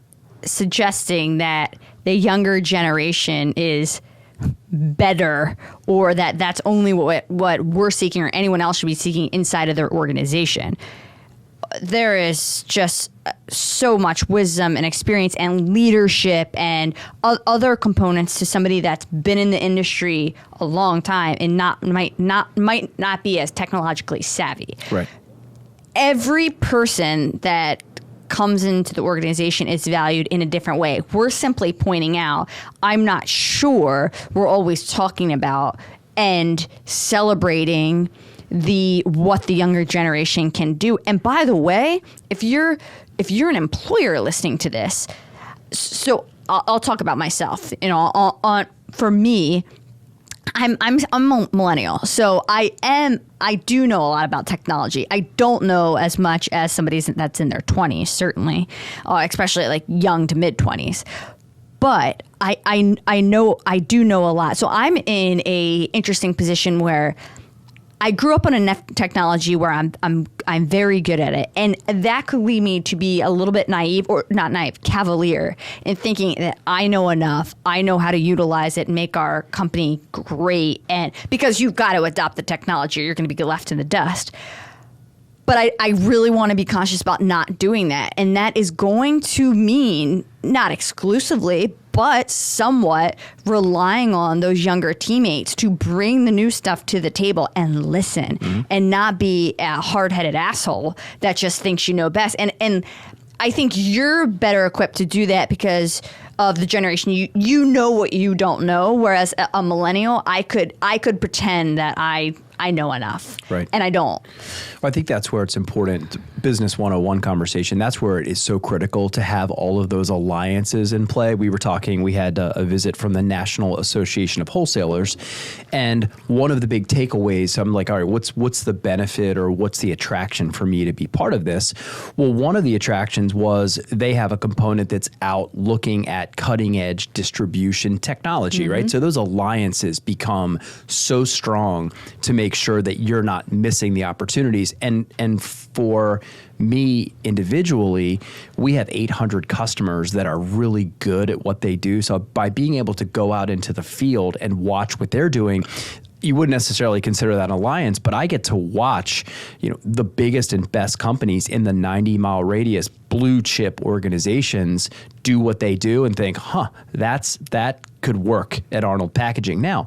suggesting that the younger generation is better, or that's only what we're seeking or anyone else should be seeking inside of their organization. There is just so much wisdom and experience and leadership and other components to somebody that's been in the industry a long time and might not be as technologically savvy. Right. Every person that comes into the organization is valued in a different way. We're simply pointing out, I'm not sure we're always talking about and celebrating what the younger generation can do. And by the way, if you're an employer listening to this, so I'll talk about myself. For me, I'm a millennial, so I do know a lot about technology. I don't know as much as somebody that's in their 20s, certainly, especially like young to mid 20s. But I do know a lot. So I'm in a interesting position where I grew up on enough technology where I'm very good at it, and that could lead me to be a little bit naive, or not naive, cavalier, in thinking that I know enough, I know how to utilize it and make our company great, and because you've got to adopt the technology, or you're going to be left in the dust. But I really want to be conscious about not doing that, and that is going to mean not exclusively, but somewhat relying on those younger teammates to bring the new stuff to the table and listen, mm-hmm. and not be a hard-headed asshole that just thinks you know best. And I think you're better equipped to do that because of the generation. You know what you don't know, whereas a millennial, I could pretend that I I know enough. Right. And I don't. Well, I think that's where it's important. Business 101 conversation, that's where it is so critical to have all of those alliances in play. We had a visit from the National Association of Wholesalers, and one of the big takeaways, I'm like, all right, what's the benefit or what's the attraction for me to be part of this? Well, one of the attractions was they have a component that's out looking at cutting edge distribution technology, right? So those alliances become so strong to make sure that you're not missing the opportunities. And for me individually, we have 800 customers that are really good at what they do. So by being able to go out into the field and watch what they're doing, you wouldn't necessarily consider that an alliance, but I get to watch, the biggest and best companies in the 90-mile radius, blue chip organizations do what they do and think, that could work at Arnold Packaging. Now,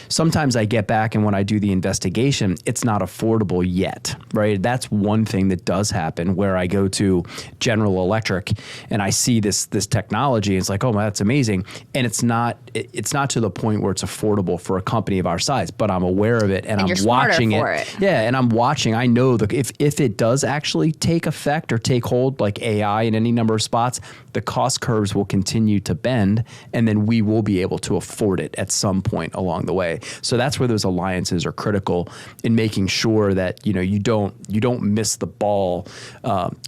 sometimes I get back and when I do the investigation, it's not affordable yet, right? That's one thing that does happen where I go to General Electric and I see this technology. And it's like, oh, that's amazing. And it's not to the point where it's affordable for a company of our size, but I'm aware of it and I'm watching it. Yeah, and I'm watching. I know if it does actually take effect or take hold like AI in any number of spots, the cost curves will continue to bend and then we will be able to afford it at some point along the way. So that's where those alliances are critical in making sure that you don't miss the ball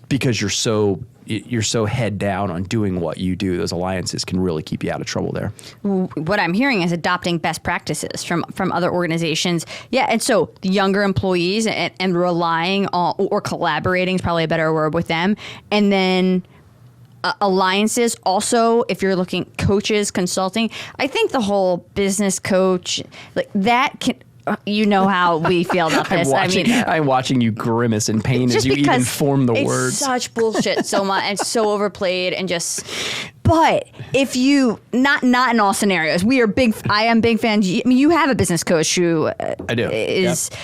because you're so head down on doing what you do. Those alliances can really keep you out of trouble there. What I'm hearing is adopting best practices from other organizations. Yeah, and so the younger employees and relying on or collaborating is probably a better word with them. And then alliances also, if you're looking coaches, consulting, I think the whole business coach, like that can... how we feel about this. I'm watching you grimace in pain as you even form the words. It's such bullshit so much and so overplayed and just. But if you not in all scenarios, I am big fans. I mean, you have a business coach who I do. Is. Yep.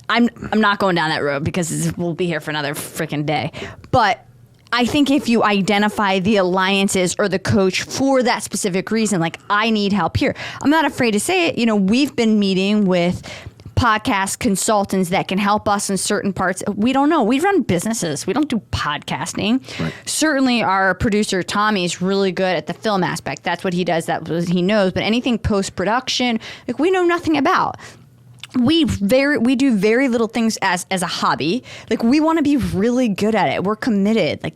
I'm not going down that road because we'll be here for another freaking day. But I think if you identify the alliances or the coach for that specific reason, like I need help here, I'm not afraid to say it. We've been meeting with podcast consultants that can help us in certain parts. We don't know. We run businesses. We don't do podcasting. Right. Certainly our producer, Tommy, is really good at the film aspect. That's what he does. That's what he knows. But anything post-production, like we know nothing about. We do very little things as a hobby. Like we want to be really good at it. We're committed. Like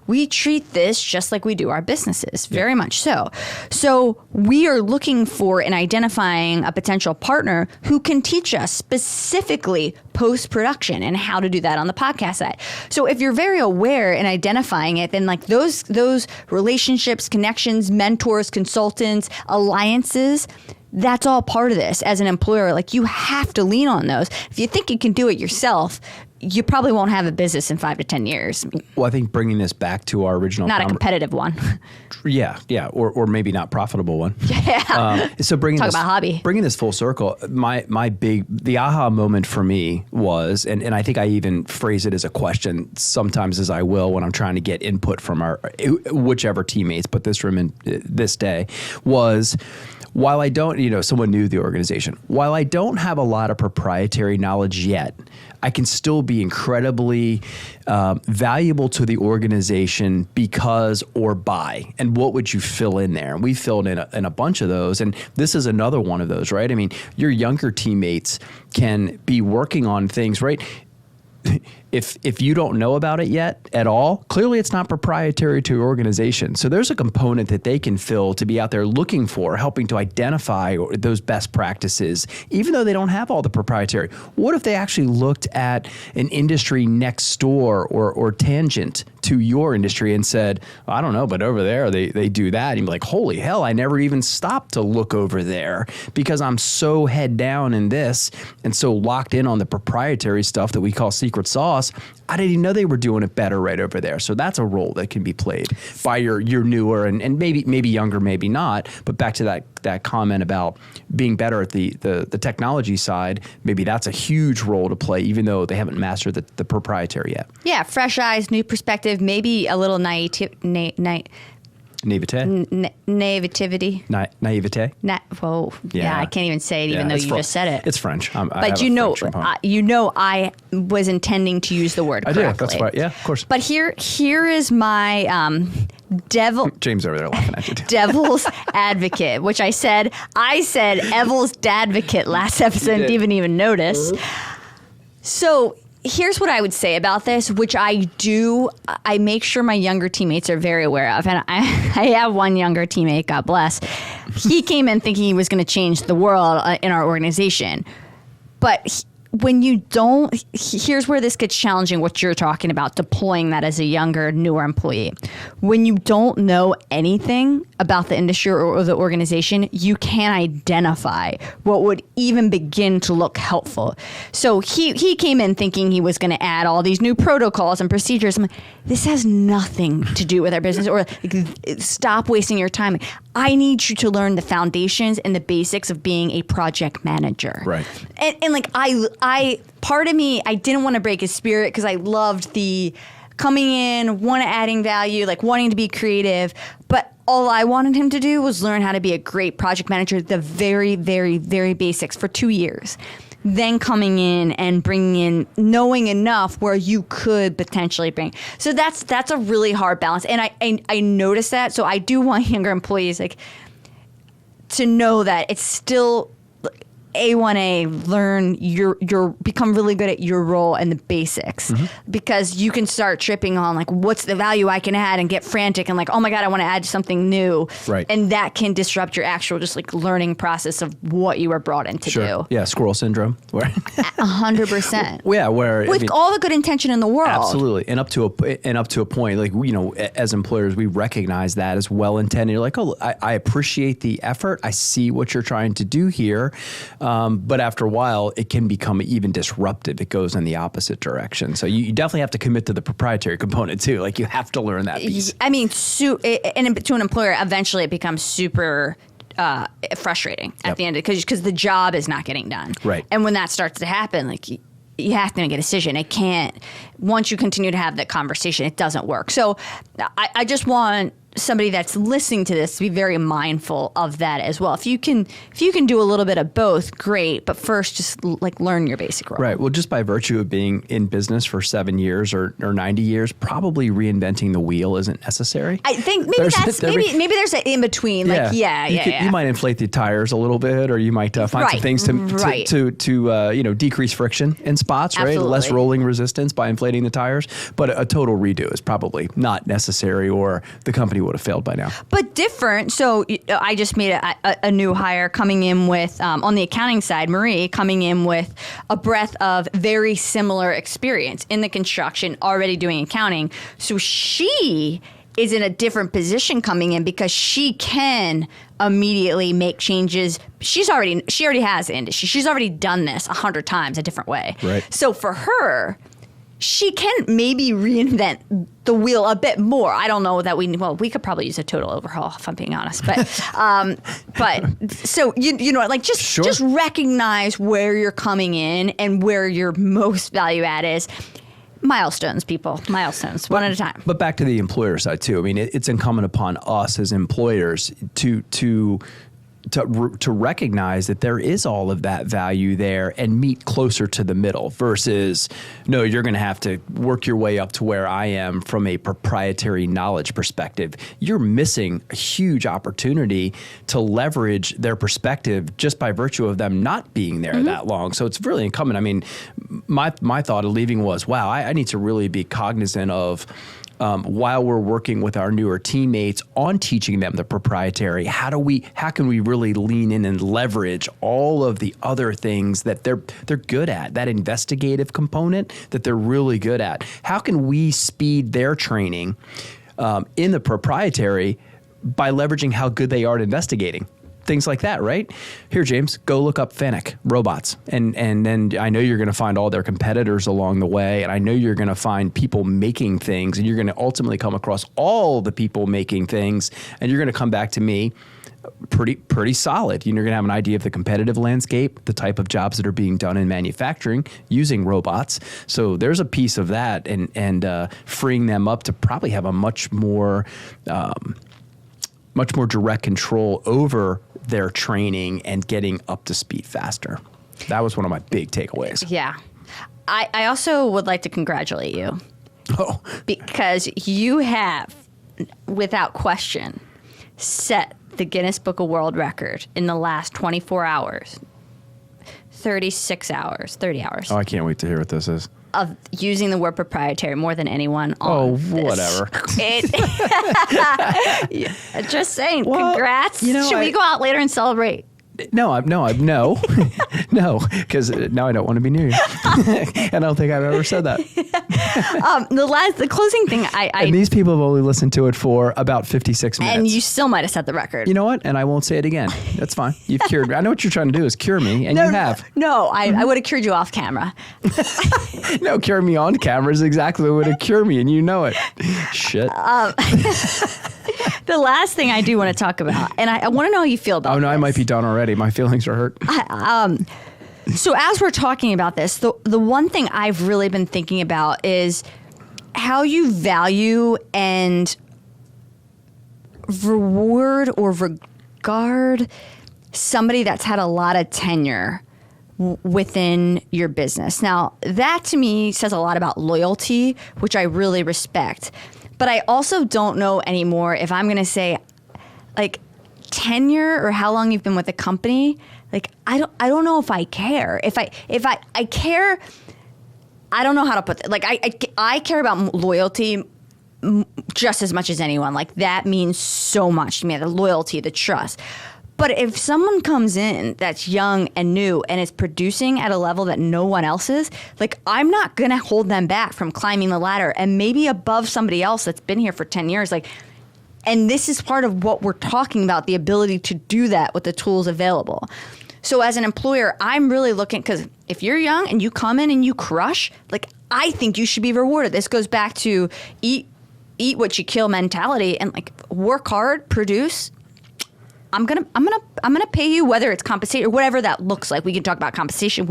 we treat this just like we do our businesses, very much so. So we are looking for and identifying a potential partner who can teach us specifically post-production and how to do that on the podcast side. So if you're very aware in identifying it, then like those relationships, connections, mentors, consultants, alliances, that's all part of this as an employer. Like you have to lean on those. If you think you can do it yourself, you probably won't have a business in 5 to 10 years. Well, I think bringing this back to our original... Not a competitive one. Yeah. Or maybe not profitable one. Yeah. So Talk about hobby. Bringing this full circle, the aha moment for me was, and I think I even phrase it as a question sometimes as I will when I'm trying to get input from our whichever teammates, but this room in this day was... While I don't, someone new to the organization, while I don't have a lot of proprietary knowledge yet, I can still be incredibly valuable to the organization because or by. And what would you fill in there? And we filled in a bunch of those. And this is another one of those, right? I mean, your younger teammates can be working on things, right? If you don't know about it yet at all, clearly it's not proprietary to your organization. So there's a component that they can fill to be out there looking for, helping to identify those best practices, even though they don't have all the proprietary. What if they actually looked at an industry next door or tangent to your industry and said, I don't know, but over there they do that. And you'd be like, holy hell, I never even stopped to look over there because I'm so head down in this and so locked in on the proprietary stuff that we call secret sauce. I didn't even know they were doing it better right over there. So that's a role that can be played by your newer and maybe younger, maybe not. But back to that comment about being better at the technology side, maybe that's a huge role to play, even though they haven't mastered the proprietary yet. Yeah, fresh eyes, new perspective, maybe a little Naivety. Naivete. Whoa. Yeah, I can't even say it even though you just said it. It's French. But I was intending to use the word correctly. I do. That's right. Yeah, of course. But here is my devil. James over there laughing at you. Devil's advocate, which I said Evil's dadvocate last episode. Didn't even notice. So here's what I would say about this, which I make sure my younger teammates are very aware of. And I have one younger teammate, God bless. He came in thinking he was going to change the world in our organization. But when you don't, here's where this gets challenging, what you're talking about, deploying that as a younger, newer employee. When you don't know anything about the industry or the organization, you can't identify what would even begin to look helpful. So he came in thinking he was going to add all these new protocols and procedures. I'm like, this has nothing to do with our business, or stop wasting your time. I need you to learn the foundations and the basics of being a project manager. Right. And like I part of me, I didn't want to break his spirit because I loved the coming in, adding value, like wanting to be creative. But all I wanted him to do was learn how to be a great project manager, the very, very, very basics for 2 years. Then coming in and bringing in knowing enough where you could potentially bring. So that's a really hard balance. And I noticed that. So I do want younger employees to know that it's still A1A, learn become really good at your role and the basics, because you can start tripping on what's the value I can add and get frantic and oh my God, I want to add something new. Right. And that can disrupt your actual learning process of what you were brought in to do. Yeah. Squirrel syndrome. 100%. Yeah. With all the good intention in the world. Absolutely. And up to a point, as employers, we recognize that as well intended. You're like, oh, I appreciate the effort. I see what you're trying to do here. But after a while, it can become even disruptive. It goes in the opposite direction. So you definitely have to commit to the proprietary component too. You have to learn that piece. I mean, and to an employer, eventually it becomes super frustrating at the end because the job is not getting done. Right. And when that starts to happen, you have to make a decision. It can't. Once you continue to have that conversation, it doesn't work. So I just want somebody that's listening to this to be very mindful of that as well. If you can do a little bit of both, great. But first, just learn your basic role. Right. Well, just by virtue of being in business for 7 years or 90 years, probably reinventing the wheel isn't necessary. I think maybe maybe there's an in between. You might inflate the tires a little bit, or you might find some things to decrease friction in spots. Absolutely. Right. Less rolling resistance by inflating the tires. But a total redo is probably not necessary, or the company would have failed by now. But different. So I just made a new hire coming in with, on the accounting side, Marie, coming in with a breadth of very similar experience in the construction, already doing accounting. So she is in a different position coming in because she can immediately make changes. She already has the industry. She's already done this 100 times a different way. Right. So for her, she can maybe reinvent the wheel a bit more. I don't know that we could probably use a total overhaul, if I'm being honest. But so just recognize where you're coming in and where your most value add is. Milestones, people. Milestones, one at a time. But back to the employer side too. I mean, it's incumbent upon us as employers to recognize that there is all of that value there and meet closer to the middle versus, no, you're going to have to work your way up to where I am from a proprietary knowledge perspective. You're missing a huge opportunity to leverage their perspective just by virtue of them not being there that long. So it's really incumbent. I mean, my thought of leaving was, wow, I need to really be cognizant of while we're working with our newer teammates on teaching them the proprietary, how can we really lean in and leverage all of the other things that they're good at, that investigative component that they're really good at? How can we speed their training in the proprietary by leveraging how good they are at investigating? Things like that, right? Here, James, go look up Fennec robots. And then I know you're going to find all their competitors along the way. And I know you're going to find people making things. And you're going to ultimately come across all the people making things. And you're going to come back to me pretty solid. You're going to have an idea of the competitive landscape, the type of jobs that are being done in manufacturing using robots. So there's a piece of that and freeing them up to probably have a much more much more direct control over their training and getting up to speed faster. That was one of my big takeaways. Yeah. I also would like to congratulate you. Oh. Because you have, without question, set the Guinness Book of World Record in the last 24 hours. 30 hours. Oh, I can't wait to hear what this is. Of using the word proprietary more than anyone on whatever. Just saying, well, congrats. Should we go out later and celebrate? No, because now I don't want to be near you. And I don't think I've ever said that. The closing thing, and these people have only listened to it for about 56 minutes. And you still might have set the record. You know what? And I won't say it again. That's fine. You've cured me. I know what you're trying to do is cure me, and you have. No, I would have cured you off camera. No, cure me on camera is exactly what would cure me, and you know it. Shit. The last thing I do want to talk about, and I want to know how you feel about this. Oh, no, I might be done already. My feelings are hurt. So as we're talking about this, the one thing I've really been thinking about is how you value and reward or regard somebody that's had a lot of tenure within your business. Now, that to me says a lot about loyalty, which I really respect. But I also don't know anymore if I'm going to say, like, tenure or how long you've been with the company. Like, I don't know if I care. If I care, I don't know how to put that. Like, I care about loyalty just as much as anyone. Like, that means so much to me, the loyalty, the trust. But if someone comes in that's young and new and is producing at a level that no one else is, like, I'm not going to hold them back from climbing the ladder and maybe above somebody else that's been here for 10 years. Like, and this is part of what we're talking about, the ability to do that with the tools available. So as an employer, I'm really looking, because if you're young and you come in and you crush, like, I think you should be rewarded. This goes back to eat what you kill mentality and, like, work hard, produce. I'm gonna pay you, whether it's compensation or whatever that looks like. We can talk about compensation,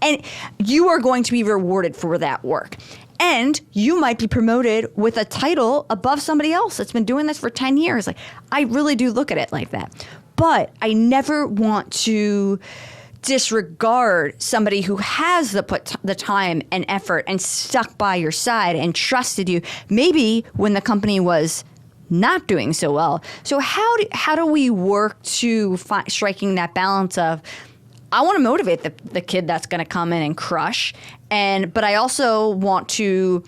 and you are going to be rewarded for that work. And you might be promoted with a title above somebody else that's been doing this for 10 years. Like, I really do look at it like that. But I never want to disregard somebody who has put the time and effort and stuck by your side and trusted you, maybe when the company was not doing so well. So how do we work to striking that balance of, I want to motivate the kid that's going to come in and crush, but I also want to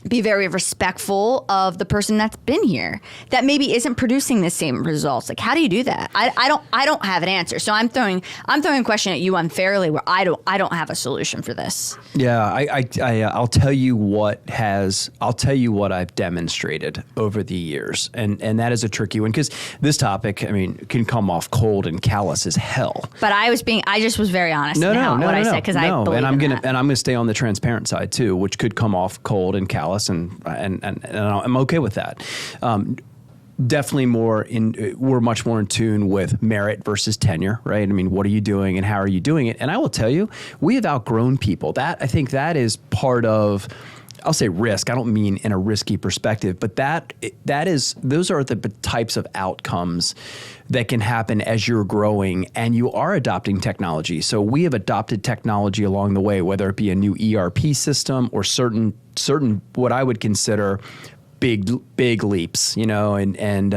be very respectful of the person that's been here that maybe isn't producing the same results. Like, how do you do that? I don't have an answer. So I'm throwing a question at you unfairly where I don't have a solution for this. Yeah, I'll tell you what I've demonstrated over the years, and that is a tricky one because this topic, I mean, can come off cold and callous as hell. But I just was very honest in what I said because I believe and I'm in that. And I'm gonna stay on the transparent side too, which could come off cold and callous, and I'm okay with that. Definitely we're much more in tune with merit versus tenure, right? I mean, what are you doing and how are you doing it? And I will tell you, we have outgrown people. I think that is part of, I'll say risk. I don't mean in a risky perspective, but those are the types of outcomes that can happen as you're growing and you are adopting technology. So we have adopted technology along the way, whether it be a new ERP system or certain what I would consider big leaps, and in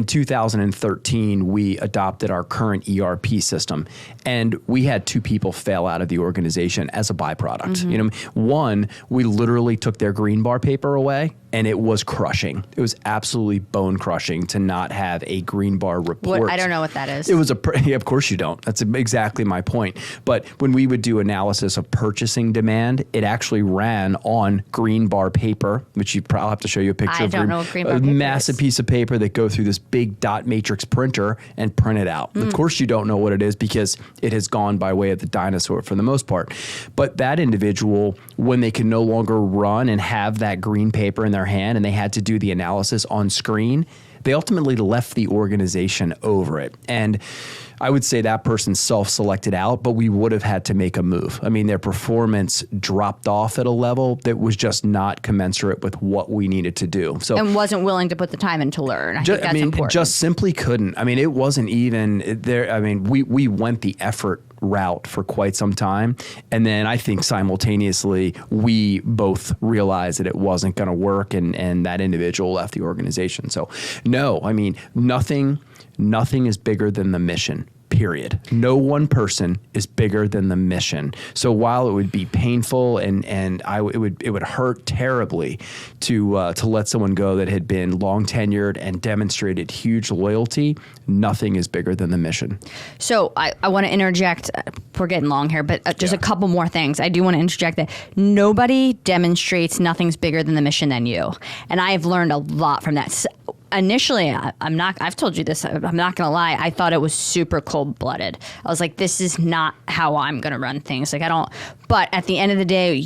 2013 we adopted our current ERP system, and we had 2 people fail out of the organization as a byproduct. Mm-hmm. One, we literally took their green bar paper away, and it was crushing. It was absolutely bone crushing to not have a green bar report. I don't know what that is. It was of course you don't. That's exactly my point. But when we would do analysis of purchasing demand, it actually ran on green bar paper, which I'll have to show you a picture of. I don't know what green bar paper massive is. Piece of paper that go through this big dot matrix printer and print it out. Of course you don't know what it is because it has gone by way of the dinosaur for the most part. But that individual, when they can no longer run and have that green paper in their hand and they had to do the analysis on screen, They ultimately left the organization over it. And I would say that person self-selected out, but we would have had to make a move. I mean, their performance dropped off at a level that was just not commensurate with what we needed to do. So, and wasn't willing to put the time in to learn. I think that's important. Just simply couldn't. I mean, it wasn't even there. I mean, we went the effort route for quite some time. And then I think simultaneously, we both realized that it wasn't going to work, and that individual left the organization. So no, I mean, nothing is bigger than the mission. Period. No one person is bigger than the mission. So while it would be painful and it would hurt terribly to let someone go that had been long tenured and demonstrated huge loyalty, nothing is bigger than the mission. So I want to interject. We're getting long here, but just a couple more things. I do want to interject that nobody demonstrates nothing's bigger than the mission than you, and I have learned a lot from that. Initially, I've told you this, I'm not going to lie, I thought it was super cold-blooded. I was like, this is not how I'm going to run things. Like, but at the end of the day,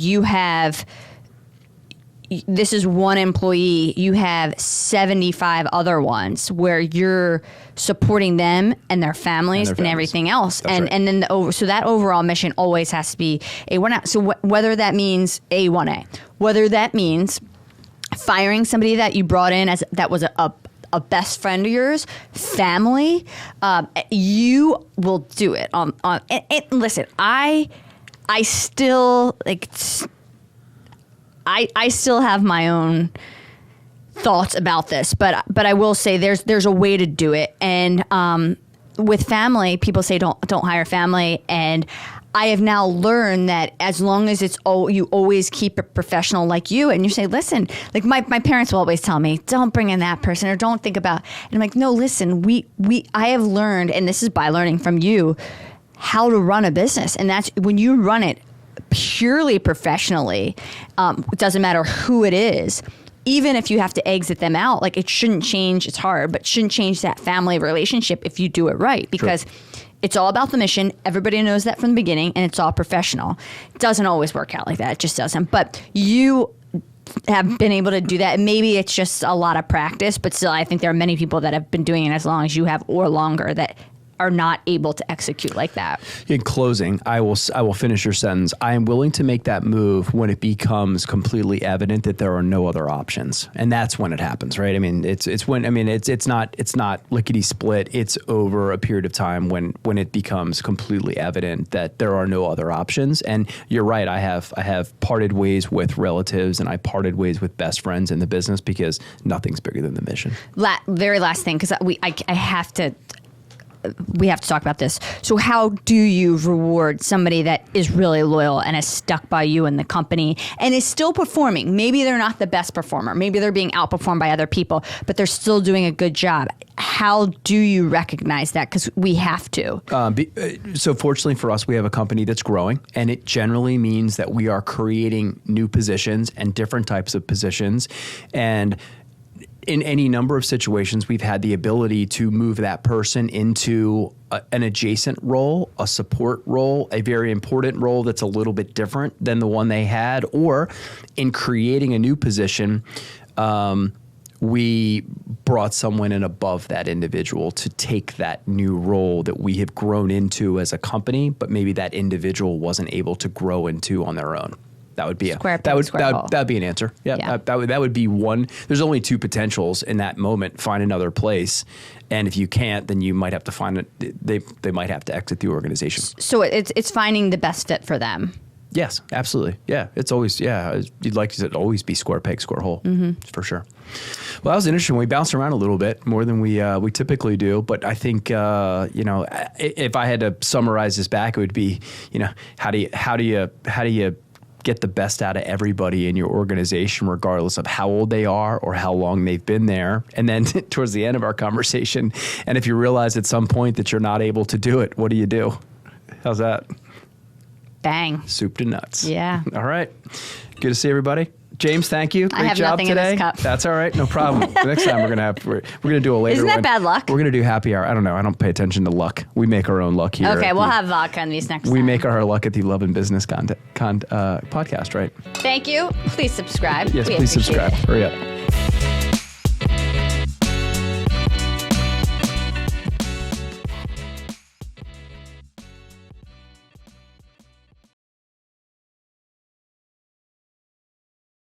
this is one employee, you have 75 other ones where you're supporting them and their families and everything else. That's right. And then so that overall mission always has to be A1A. So whether that means A1A, whether that means firing somebody that you brought in that was a best friend of yours, family, you will do it. Listen, I still I still have my own thoughts about this, but I will say there's a way to do it. And with family, people say don't hire family, and I have now learned that as long as you always keep it professional, like you, and you say, listen, like my parents will always tell me, don't bring in that person or don't think about, and I'm like, no, listen, I have learned, and this is by learning from you, how to run a business. And that's when you run it purely professionally, it doesn't matter who it is. Even if you have to exit them out, like it shouldn't change, it's hard, but shouldn't change that family relationship if you do it right, because it's all about the mission. Everybody knows that from the beginning, and it's all professional. It doesn't always work out like that. It just doesn't. But you have been able to do that. And maybe it's just a lot of practice, but still, I think there are many people that have been doing it as long as you have or longer that are not able to execute like that. In closing, I will finish your sentence. I am willing to make that move when it becomes completely evident that there are no other options, and that's when it happens, right? I mean, it's not lickety split. It's over a period of time when it becomes completely evident that there are no other options. And you're right. I have parted ways with relatives, and I parted ways with best friends in the business because nothing's bigger than the mission. Very last thing, because we have to talk about this. So how do you reward somebody that is really loyal and is stuck by you and the company and is still performing? Maybe they're not the best performer. Maybe they're being outperformed by other people, but they're still doing a good job. How do you recognize that? Because we have to. So fortunately for us, we have a company that's growing, and it generally means that we are creating new positions and different types of positions. And in any number of situations, we've had the ability to move that person into an adjacent role, a support role, a very important role that's a little bit different than the one they had, or in creating a new position, we brought someone in above that individual to take that new role that we have grown into as a company, but maybe that individual wasn't able to grow into on their own. That would be that would be an answer. Yeah. That would be one. There's only two potentials in that moment. Find another place, and if you can't, then you might have to find it. They might have to exit the organization. So it's finding the best fit for them. Yes, absolutely. Yeah, it's always you'd like to always be square peg, square hole for sure. Well, that was interesting. We bounced around a little bit more than we typically do, but I think if I had to summarize this back, it would be how do you get the best out of everybody in your organization, regardless of how old they are or how long they've been there. And then towards the end of our conversation, and if you realize at some point that you're not able to do it, what do you do? How's that? Bang. Soup to nuts. Yeah. All right. Good to see everybody. James, thank you. Great I have job nothing today. in this cup. That's all right. No problem. The next time we're gonna do a later Isn't that one. bad luck? We're gonna do happy hour. I don't know. I don't pay attention to luck. We make our own luck here. Okay, we'll have vodka on these next time. We make our luck at the Love and Business podcast, right? Thank you. Please subscribe. Yes, We please appreciate subscribe. it. Hurry up.